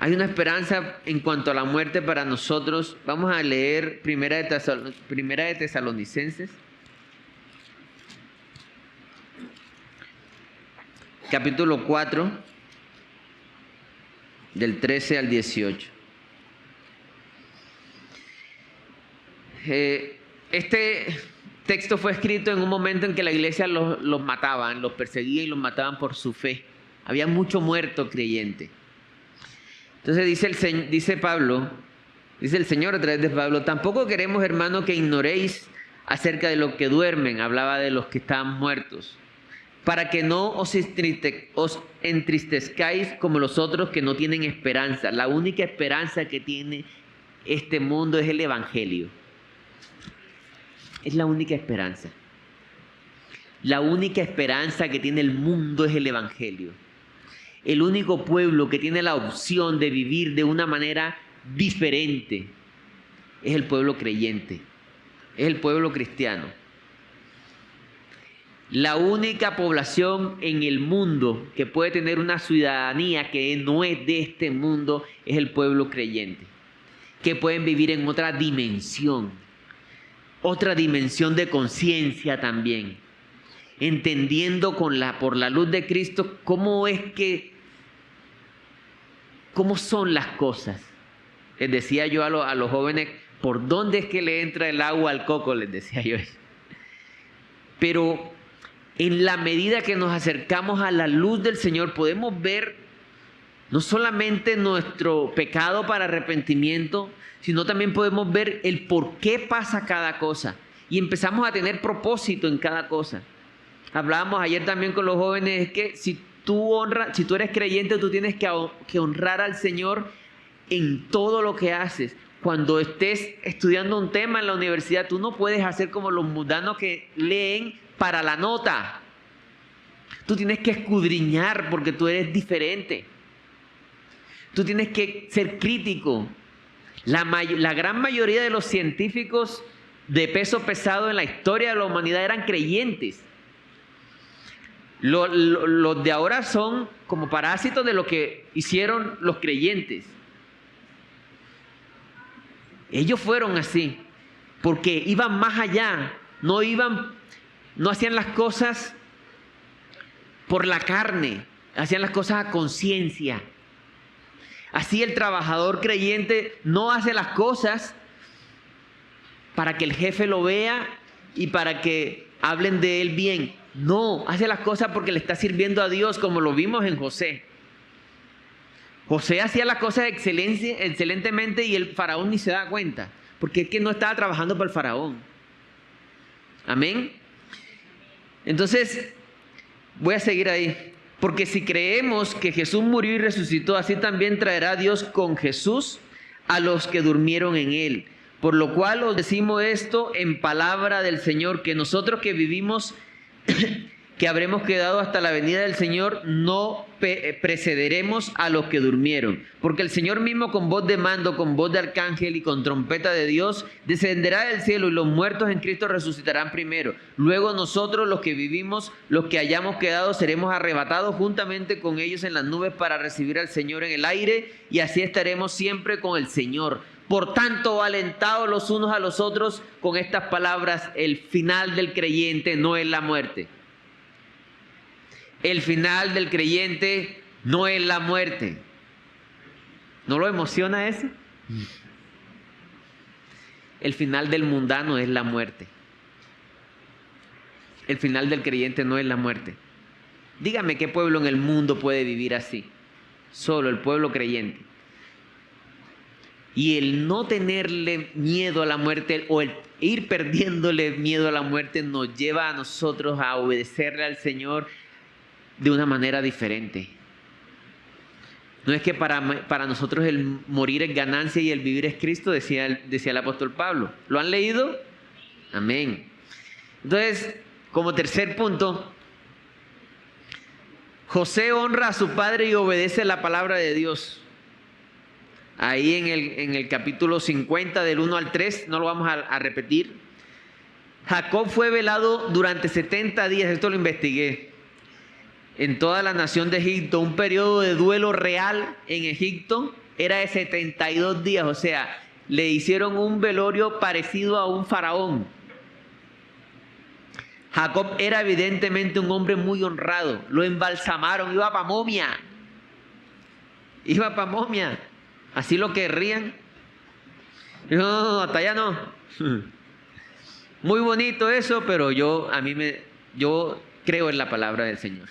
Hay una esperanza en cuanto a la muerte para nosotros. Vamos a leer Primera de Tesalonicenses, capítulo 4, del 13 al 18. Este texto fue escrito en un momento en que la iglesia los mataban, los perseguía y los mataban por su fe. Había mucho muerto creyente. Entonces dice el Señor a través de Pablo, tampoco queremos, hermano, que ignoréis acerca de los que duermen, hablaba de los que estaban muertos, para que no os entristezcáis como los otros que no tienen esperanza. La única esperanza que tiene este mundo es el Evangelio. Es la única esperanza. La única esperanza que tiene el mundo es el Evangelio. El único pueblo que tiene la opción de vivir de una manera diferente es el pueblo creyente, es el pueblo cristiano. La única población en el mundo que puede tener una ciudadanía que no es de este mundo es el pueblo creyente, que pueden vivir en otra dimensión de conciencia también, entendiendo por la luz de Cristo cómo son las cosas. Les decía yo a los jóvenes, ¿por dónde es que le entra el agua al coco? Les decía yo eso. Pero en la medida que nos acercamos a la luz del Señor, podemos ver no solamente nuestro pecado para arrepentimiento, sino también podemos ver el por qué pasa cada cosa. Y empezamos a tener propósito en cada cosa. Hablábamos ayer también con los jóvenes, es que si tú eres creyente, tú tienes que honrar al Señor en todo lo que haces. Cuando estés estudiando un tema en la universidad, tú no puedes hacer como los mundanos que leen para la nota. Tú tienes que escudriñar porque tú eres diferente. Tú tienes que ser crítico. La gran mayoría de los científicos de peso pesado en la historia de la humanidad eran creyentes. Los de ahora son como parásitos de lo que hicieron los creyentes. Ellos fueron así, porque iban más allá, no hacían las cosas por la carne, hacían las cosas a conciencia. Así el trabajador creyente no hace las cosas para que el jefe lo vea y para que hablen de él bien. No, hace las cosas porque le está sirviendo a Dios, como lo vimos en José. José hacía las cosas excelentemente y el faraón ni se da cuenta, porque es que no estaba trabajando para el faraón. Amén. Entonces, voy a seguir ahí. Porque si creemos que Jesús murió y resucitó, así también traerá Dios con Jesús a los que durmieron en él. Por lo cual os decimos esto en palabra del Señor, que nosotros que vivimos, que habremos quedado hasta la venida del Señor, no precederemos a los que durmieron. Porque el Señor mismo con voz de mando, con voz de arcángel y con trompeta de Dios, descenderá del cielo y los muertos en Cristo resucitarán primero. Luego nosotros los que vivimos, los que hayamos quedado, seremos arrebatados juntamente con ellos en las nubes para recibir al Señor en el aire y así estaremos siempre con el Señor. Por tanto, alentados los unos a los otros con estas palabras, el final del creyente no es la muerte. El final del creyente no es la muerte. ¿No lo emociona eso? El final del mundano es la muerte. El final del creyente no es la muerte. Dígame qué pueblo en el mundo puede vivir así. Solo el pueblo creyente. Y el no tenerle miedo a la muerte o el ir perdiéndole miedo a la muerte nos lleva a nosotros a obedecerle al Señor de una manera diferente. No es que para nosotros el morir es ganancia y el vivir es Cristo, decía el apóstol Pablo. ¿Lo han leído? Amén. Entonces, como tercer punto, José honra a su padre y obedece la palabra de Dios. Ahí en el capítulo 50 del 1 al 3, no lo vamos a repetir. Jacob fue velado durante 70 días, esto lo investigué. En toda la nación de Egipto, un periodo de duelo real en Egipto era de 72 días, o sea, le hicieron un velorio parecido a un faraón. Jacob era evidentemente un hombre muy honrado, lo embalsamaron, iba para momia, así lo querrían. Dijo, no, hasta allá no. Muy bonito eso, pero yo creo en la palabra del Señor.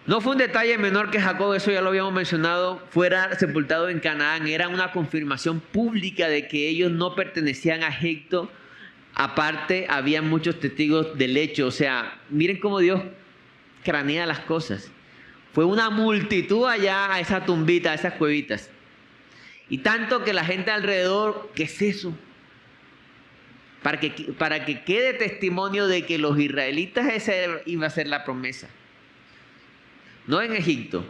No fue un detalle menor que Jacob, eso ya lo habíamos mencionado, fuera sepultado en Canaán. Era una confirmación pública de que ellos no pertenecían a Egipto. Aparte, había muchos testigos del hecho. O sea, miren cómo Dios cranea las cosas. Fue una multitud allá a esa tumbita, a esas cuevitas. Y tanto que la gente alrededor, ¿qué es eso? para que quede testimonio de que los israelitas esa iba a ser la promesa. No en Egipto.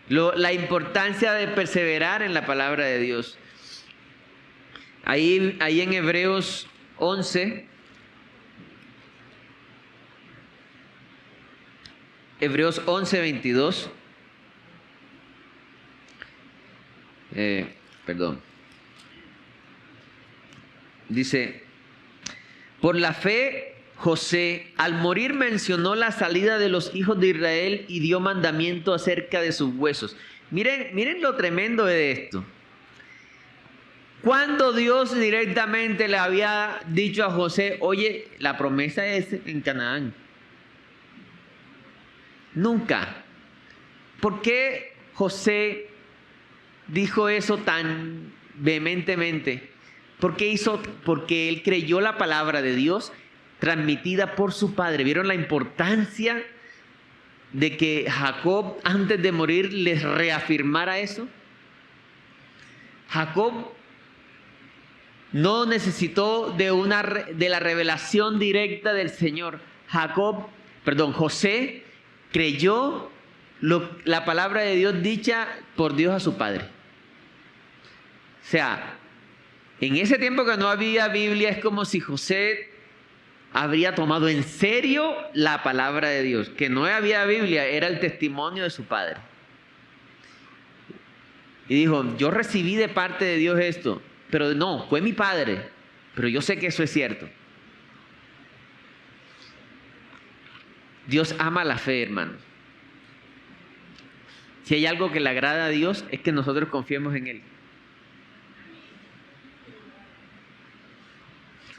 La importancia de perseverar en la palabra de Dios. Ahí en Hebreos 11, Hebreos 11, 22. Dice, por la fe, José, al morir mencionó la salida de los hijos de Israel y dio mandamiento acerca de sus huesos. Miren lo tremendo de esto. Cuando Dios directamente le había dicho a José, oye, la promesa es en Canaán. Nunca. ¿Por qué José dijo eso tan vehementemente? Porque él creyó la palabra de Dios transmitida por su padre. ¿Vieron la importancia de que Jacob antes de morir les reafirmara eso? Jacob no necesitó de la revelación directa del Señor. José creyó la palabra de Dios dicha por Dios a su padre. O sea, en ese tiempo que no había Biblia, es como si José habría tomado en serio la palabra de Dios. Que no había Biblia, era el testimonio de su padre. Y dijo, yo recibí de parte de Dios esto, pero no, fue mi padre, pero yo sé que eso es cierto. Dios ama la fe, hermanos. Si hay algo que le agrada a Dios, es que nosotros confiemos en Él.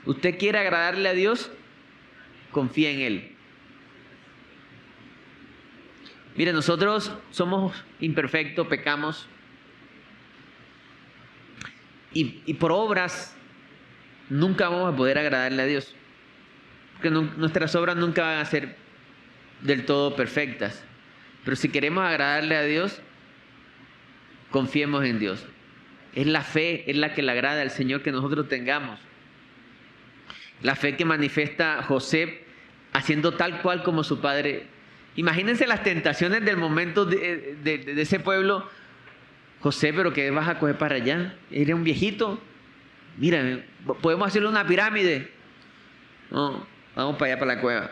¿Usted quiere agradarle a Dios? Confía en Él. Mire, nosotros somos imperfectos, pecamos. Y por obras nunca vamos a poder agradarle a Dios. Porque nuestras obras nunca van a ser del todo perfectas. Pero si queremos agradarle a Dios, confiemos en Dios. Es la fe, es la que le agrada al Señor que nosotros tengamos. La fe que manifiesta José haciendo tal cual como su padre. Imagínense las tentaciones del momento de ese pueblo. José, pero ¿qué vas a coger para allá? Eres un viejito. Mira, podemos hacerle una pirámide. No, vamos para allá, para la cueva.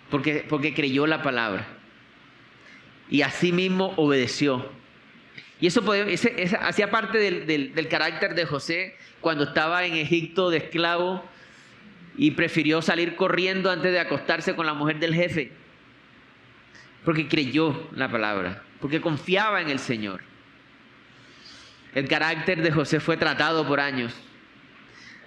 Porque creyó la palabra. Y así mismo obedeció. Y eso hacía parte del carácter de José cuando estaba en Egipto de esclavo y prefirió salir corriendo antes de acostarse con la mujer del jefe. Porque creyó la palabra, porque confiaba en el Señor. El carácter de José fue tratado por años,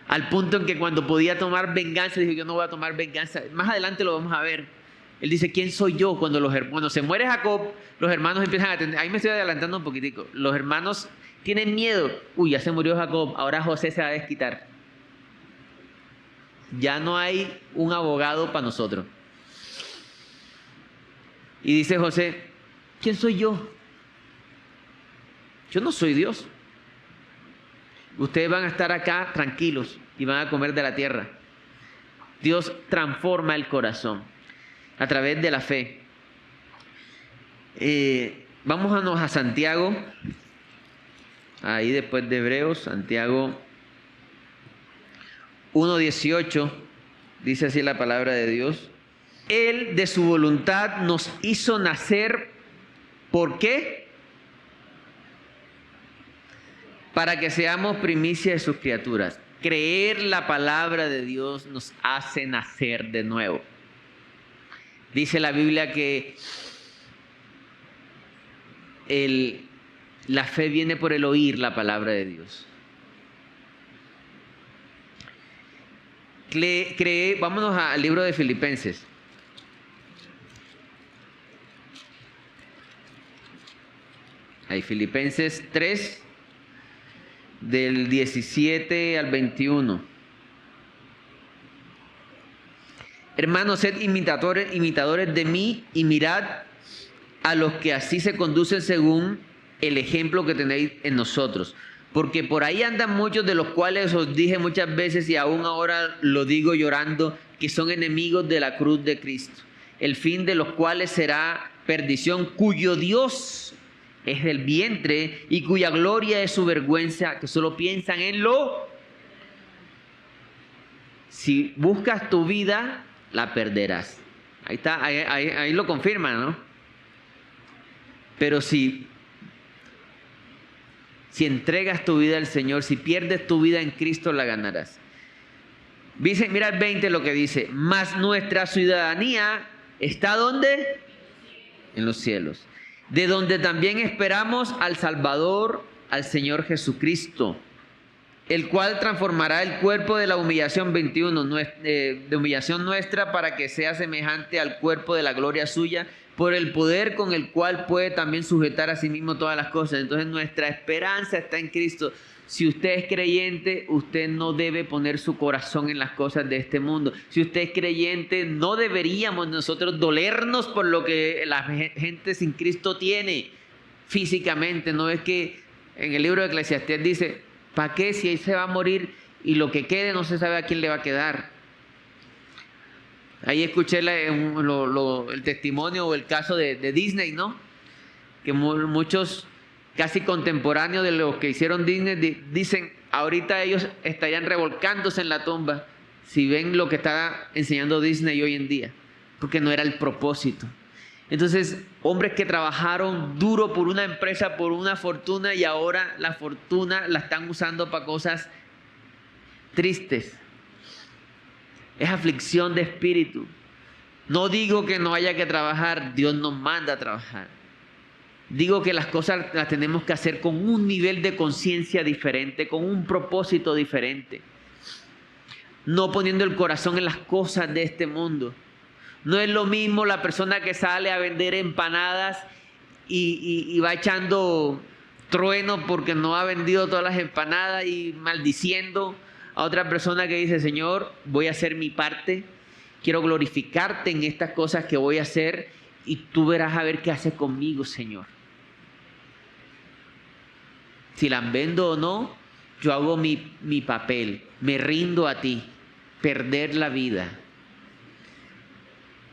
al punto en que cuando podía tomar venganza, dijo, yo no voy a tomar venganza. Más adelante lo vamos a ver. Él dice, ¿quién soy yo? Cuando se muere Jacob, los hermanos empiezan a atender. Ahí me estoy adelantando un poquitico. Los hermanos tienen miedo. Uy, ya se murió Jacob, ahora José se va a desquitar. Ya no hay un abogado para nosotros. Y dice José, ¿quién soy yo? Yo no soy Dios. Ustedes van a estar acá tranquilos y van a comer de la tierra. Dios transforma el corazón a través de la fe. Vámonos a Santiago. Ahí después de Hebreos, Santiago 1:18, dice así la palabra de Dios. Él de su voluntad nos hizo nacer, ¿por qué? Para que seamos primicia de sus criaturas. Creer la palabra de Dios nos hace nacer de nuevo. Dice la Biblia que la fe viene por el oír la palabra de Dios. Vámonos al libro de Filipenses. Hay Filipenses 3, del 17 al 21. Hermanos, sed imitadores de mí y mirad a los que así se conducen según el ejemplo que tenéis en nosotros. porque por ahí andan muchos de los cuales os dije muchas veces y aún ahora lo digo llorando, que son enemigos de la cruz de Cristo, el fin de los cuales será perdición, cuyo Dios es el vientre y cuya gloria es su vergüenza, que solo piensan en lo... Si buscas tu vida, la perderás. Ahí está, ahí lo confirma, ¿no? Pero si entregas tu vida al Señor, si pierdes tu vida en Cristo, la ganarás. Dice, mira el 20 lo que dice, mas nuestra ciudadanía está ¿dónde? En los cielos, de donde también esperamos al Salvador, al Señor Jesucristo, el cual transformará el cuerpo de la humillación 21, de humillación nuestra, para que sea semejante al cuerpo de la gloria suya, por el poder con el cual puede también sujetar a sí mismo todas las cosas. Entonces nuestra esperanza está en Cristo. Si usted es creyente, usted no debe poner su corazón en las cosas de este mundo. Si usted es creyente, no deberíamos nosotros dolernos por lo que la gente sin Cristo tiene físicamente. No es que en el libro de Eclesiastés dice, ¿para qué si ahí se va a morir y lo que quede no se sabe a quién le va a quedar? Ahí escuché el testimonio o el caso de Disney, ¿no? Que muchos casi contemporáneos de los que hicieron Disney dicen, ahorita ellos estarían revolcándose en la tumba si ven lo que está enseñando Disney hoy en día, porque no era el propósito. Entonces, hombres que trabajaron duro por una empresa, por una fortuna, y ahora la fortuna la están usando para cosas tristes. Es aflicción de espíritu. No digo que no haya que trabajar, Dios nos manda a trabajar. Digo que las cosas las tenemos que hacer con un nivel de conciencia diferente, con un propósito diferente. No poniendo el corazón en las cosas de este mundo. No es lo mismo la persona que sale a vender empanadas y va echando trueno porque no ha vendido todas las empanadas y maldiciendo a otra persona que dice, Señor, voy a hacer mi parte, quiero glorificarte en estas cosas que voy a hacer y tú verás a ver qué haces conmigo, Señor. Si las vendo o no, yo hago mi papel, me rindo a ti, perder la vida.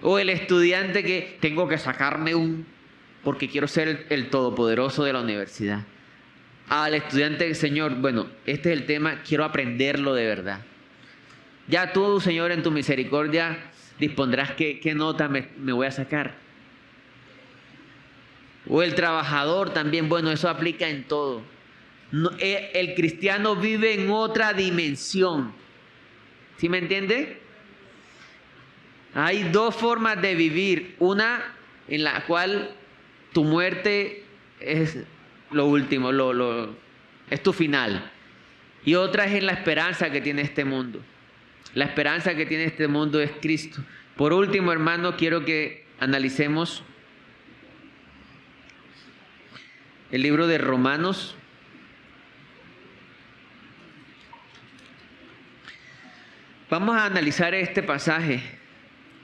O el estudiante que tengo que sacarme porque quiero ser el todopoderoso de la universidad. Al estudiante, Señor, bueno, este es el tema, quiero aprenderlo de verdad. Ya tú, Señor, en tu misericordia dispondrás qué nota me voy a sacar. O el trabajador también, bueno, eso aplica en todo. No, el cristiano vive en otra dimensión. ¿Sí me entiende? Hay dos formas de vivir. Una en la cual tu muerte es lo último, es tu final. Y otra es en la esperanza que tiene este mundo. La esperanza que tiene este mundo es Cristo. Por último, hermano, quiero que analicemos el libro de Romanos. Vamos a analizar este pasaje.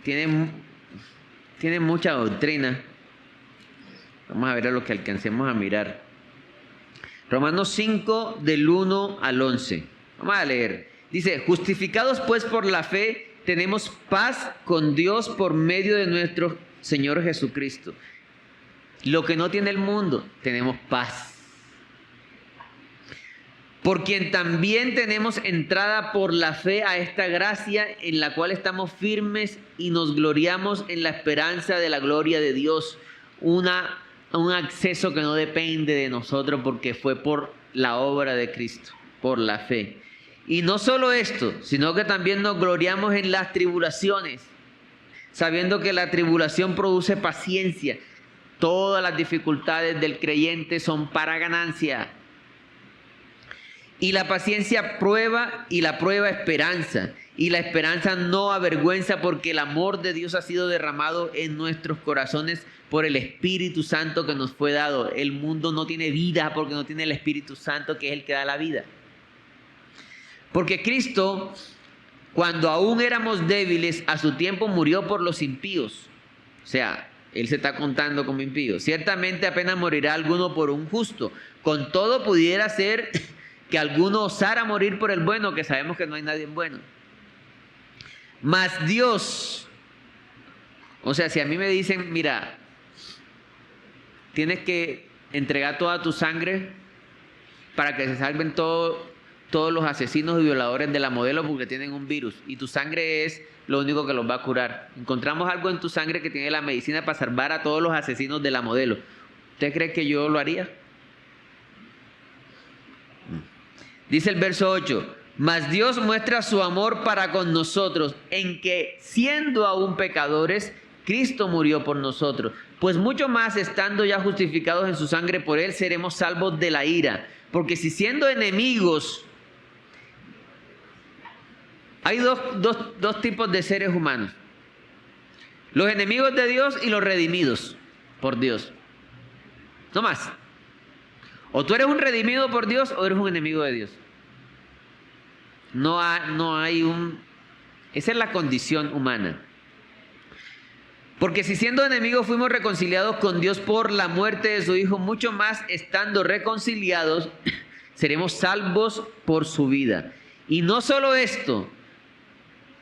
Tiene mucha doctrina. Vamos a ver a lo que alcancemos a mirar. Romanos 5, del 1 al 11. Vamos a leer. Dice, justificados pues por la fe, tenemos paz con Dios por medio de nuestro Señor Jesucristo. Lo que no tiene el mundo, tenemos paz. Por quien también tenemos entrada por la fe a esta gracia en la cual estamos firmes y nos gloriamos en la esperanza de la gloria de Dios. Un acceso que no depende de nosotros porque fue por la obra de Cristo, por la fe. Y no solo esto, sino que también nos gloriamos en las tribulaciones, sabiendo que la tribulación produce paciencia. Todas las dificultades del creyente son para ganancia. Y la paciencia prueba, y la prueba esperanza. Y la esperanza no avergüenza, porque el amor de Dios ha sido derramado en nuestros corazones por el Espíritu Santo que nos fue dado. El mundo no tiene vida porque no tiene el Espíritu Santo, que es el que da la vida. Porque Cristo, cuando aún éramos débiles, a su tiempo murió por los impíos. O sea, Él se está contando como impío. Ciertamente apenas morirá alguno por un justo. Con todo pudiera ser que alguno osara morir por el bueno, que sabemos que no hay nadie bueno. Mas Dios, o sea, si a mí me dicen, mira, tienes que entregar toda tu sangre para que se salven todos los asesinos y violadores de la modelo porque tienen un virus, y tu sangre es lo único que los va a curar. Encontramos algo en tu sangre que tiene la medicina para salvar a todos los asesinos de la modelo. ¿Usted cree que yo lo haría? Dice el verso 8, mas Dios muestra su amor para con nosotros en que, siendo aún pecadores, Cristo murió por nosotros. Pues mucho más, estando ya justificados en su sangre, por él seremos salvos de la ira. Porque si siendo enemigos, hay dos tipos de seres humanos: los enemigos de Dios y los redimidos por Dios. No más. O tú eres un redimido por Dios o eres un enemigo de Dios. No hay un... Esa es la condición humana. Porque si siendo enemigos fuimos reconciliados con Dios por la muerte de su Hijo, mucho más estando reconciliados seremos salvos por su vida. Y no solo esto,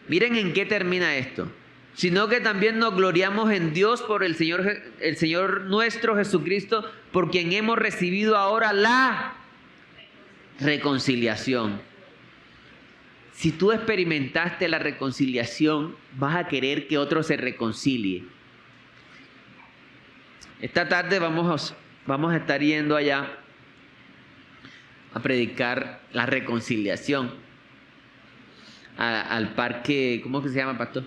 miren en qué termina esto, sino que también nos gloriamos en Dios por el Señor nuestro Jesucristo, por quien hemos recibido ahora la reconciliación. Si tú experimentaste la reconciliación, vas a querer que otro se reconcilie. Esta tarde vamos a estar yendo allá a predicar la reconciliación al parque, ¿cómo que se llama, pastor?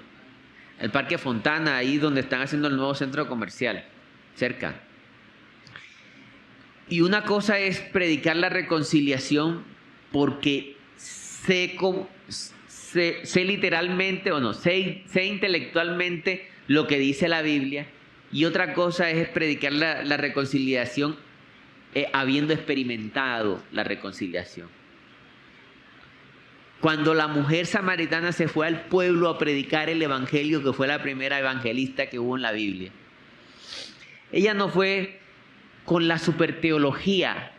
El Parque Fontana, ahí donde están haciendo el nuevo centro comercial, cerca. Y una cosa es predicar la reconciliación porque sé literalmente, o no, sé intelectualmente lo que dice la Biblia. Y otra cosa es predicar la reconciliación habiendo experimentado la reconciliación. Cuando la mujer samaritana se fue al pueblo a predicar el evangelio, que fue la primera evangelista que hubo en la Biblia, ella no fue con la superteología.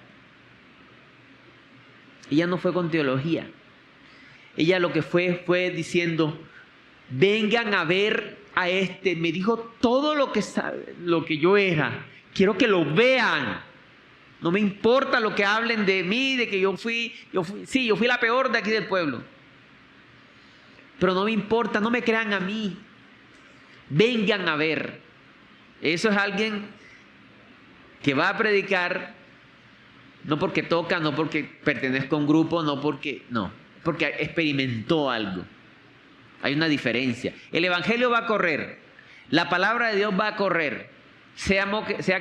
Ella no fue con teología. Ella lo que fue diciendo: vengan a ver a este. Me dijo todo lo que sabe, lo que yo era. Quiero que lo vean. No me importa lo que hablen de mí, de que yo fui la peor de aquí del pueblo. Pero no me importa, no me crean a mí. Vengan a ver. Eso es alguien que va a predicar, no porque toca, no porque pertenezca a un grupo, porque experimentó algo. Hay una diferencia. El evangelio va a correr. La palabra de Dios va a correr. Sea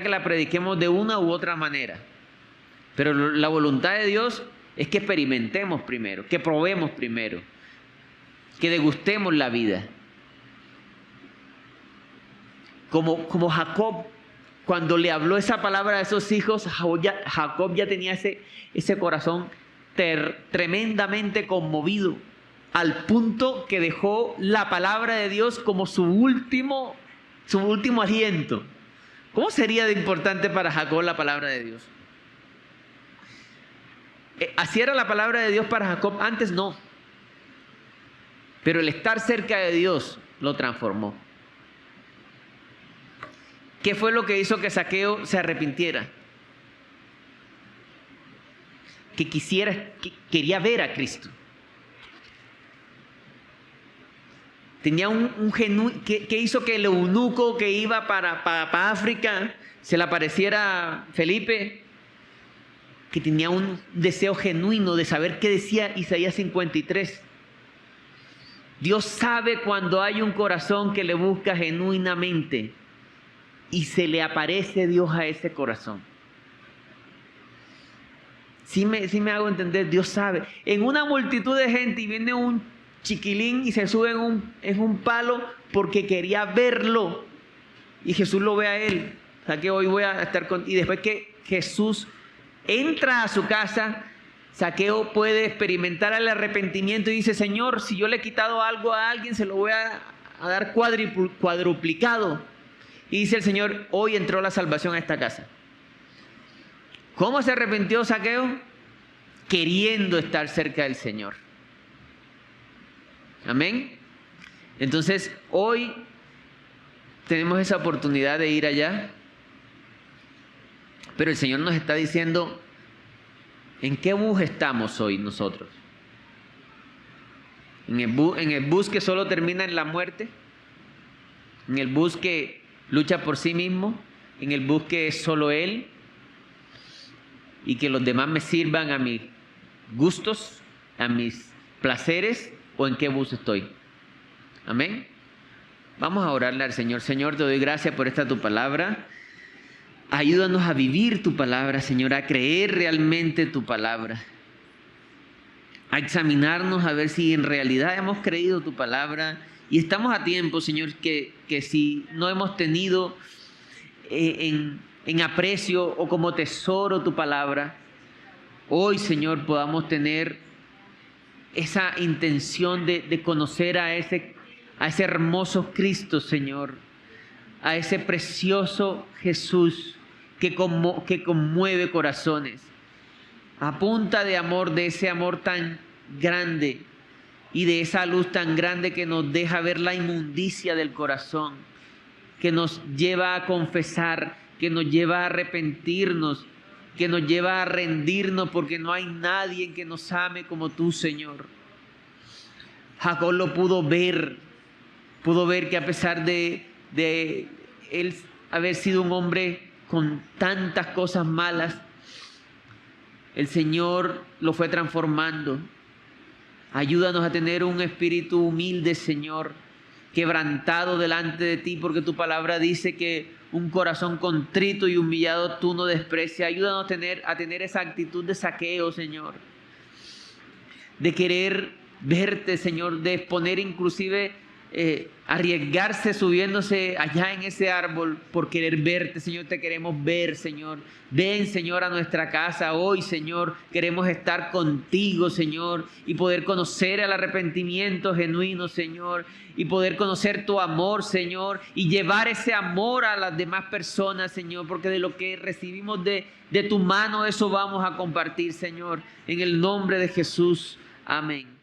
que la prediquemos de una u otra manera. Pero la voluntad de Dios es que experimentemos primero, que probemos primero, que degustemos la vida. Como Jacob, cuando le habló esa palabra a esos hijos, Jacob ya tenía ese corazón tremendamente conmovido, al punto que dejó la palabra de Dios como su último aliento. ¿Cómo sería de importante para Jacob la palabra de Dios? Así era la palabra de Dios para Jacob, antes no. Pero el estar cerca de Dios lo transformó. ¿Qué fue lo que hizo que Zaqueo se arrepintiera? Que quería ver a Cristo. Tenía que hizo que el eunuco que iba para África se le apareciera Felipe, que tenía un deseo genuino de saber qué decía Isaías 53. Dios sabe cuando hay un corazón que le busca genuinamente y se le aparece Dios a ese corazón. Sí me hago entender, Dios sabe. En una multitud de gente y viene un chiquilín y se sube en un palo porque quería verlo. Y Jesús lo ve a él. O sea que hoy voy a estar con... Y después que Jesús entra a su casa, Zaqueo puede experimentar el arrepentimiento y dice: Señor, si yo le he quitado algo a alguien, se lo voy a dar cuadruplicado. Y dice el Señor: hoy entró la salvación a esta casa. ¿Cómo se arrepintió Zaqueo? queriendo estar cerca del Señor. Amén. Entonces, hoy tenemos esa oportunidad de ir allá, pero el Señor nos está diciendo, ¿en qué bus estamos hoy nosotros? ¿En el bus que solo termina en la muerte? ¿En el bus que lucha por sí mismo? ¿En el bus que es solo Él? Y que los demás me sirvan a mis gustos, a mis placeres, ¿o en qué bus estoy? Amén. Vamos a orarle al Señor. Señor, te doy gracias por esta tu palabra. Ayúdanos a vivir tu palabra, Señor, a creer realmente tu palabra, a examinarnos a ver si en realidad hemos creído tu palabra. Y estamos a tiempo, Señor, que si no hemos tenido en aprecio o como tesoro tu palabra, hoy, Señor, podamos tener esa intención de conocer a ese hermoso Cristo, Señor, a ese precioso Jesús que conmueve corazones, a punta de amor, de ese amor tan grande y de esa luz tan grande que nos deja ver la inmundicia del corazón, que nos lleva a confesar, que nos lleva a arrepentirnos, que nos lleva a rendirnos, porque no hay nadie que nos ame como tú, Señor. Jacob lo pudo ver que a pesar de él haber sido un hombre con tantas cosas malas, el Señor lo fue transformando. Ayúdanos a tener un espíritu humilde, Señor, quebrantado delante de ti, porque tu palabra dice que un corazón contrito y humillado tú no desprecias. Ayúdanos a tener esa actitud de Zaqueo, Señor, de querer verte, Señor, de exponer inclusive arriesgarse subiéndose allá en ese árbol por querer verte, Señor. Te queremos ver, Señor. Ven, Señor, a nuestra casa hoy, Señor. Queremos estar contigo, Señor, y poder conocer el arrepentimiento genuino, Señor, y poder conocer tu amor, Señor, y llevar ese amor a las demás personas, Señor, porque de lo que recibimos de tu mano, eso vamos a compartir, Señor, en el nombre de Jesús. Amén.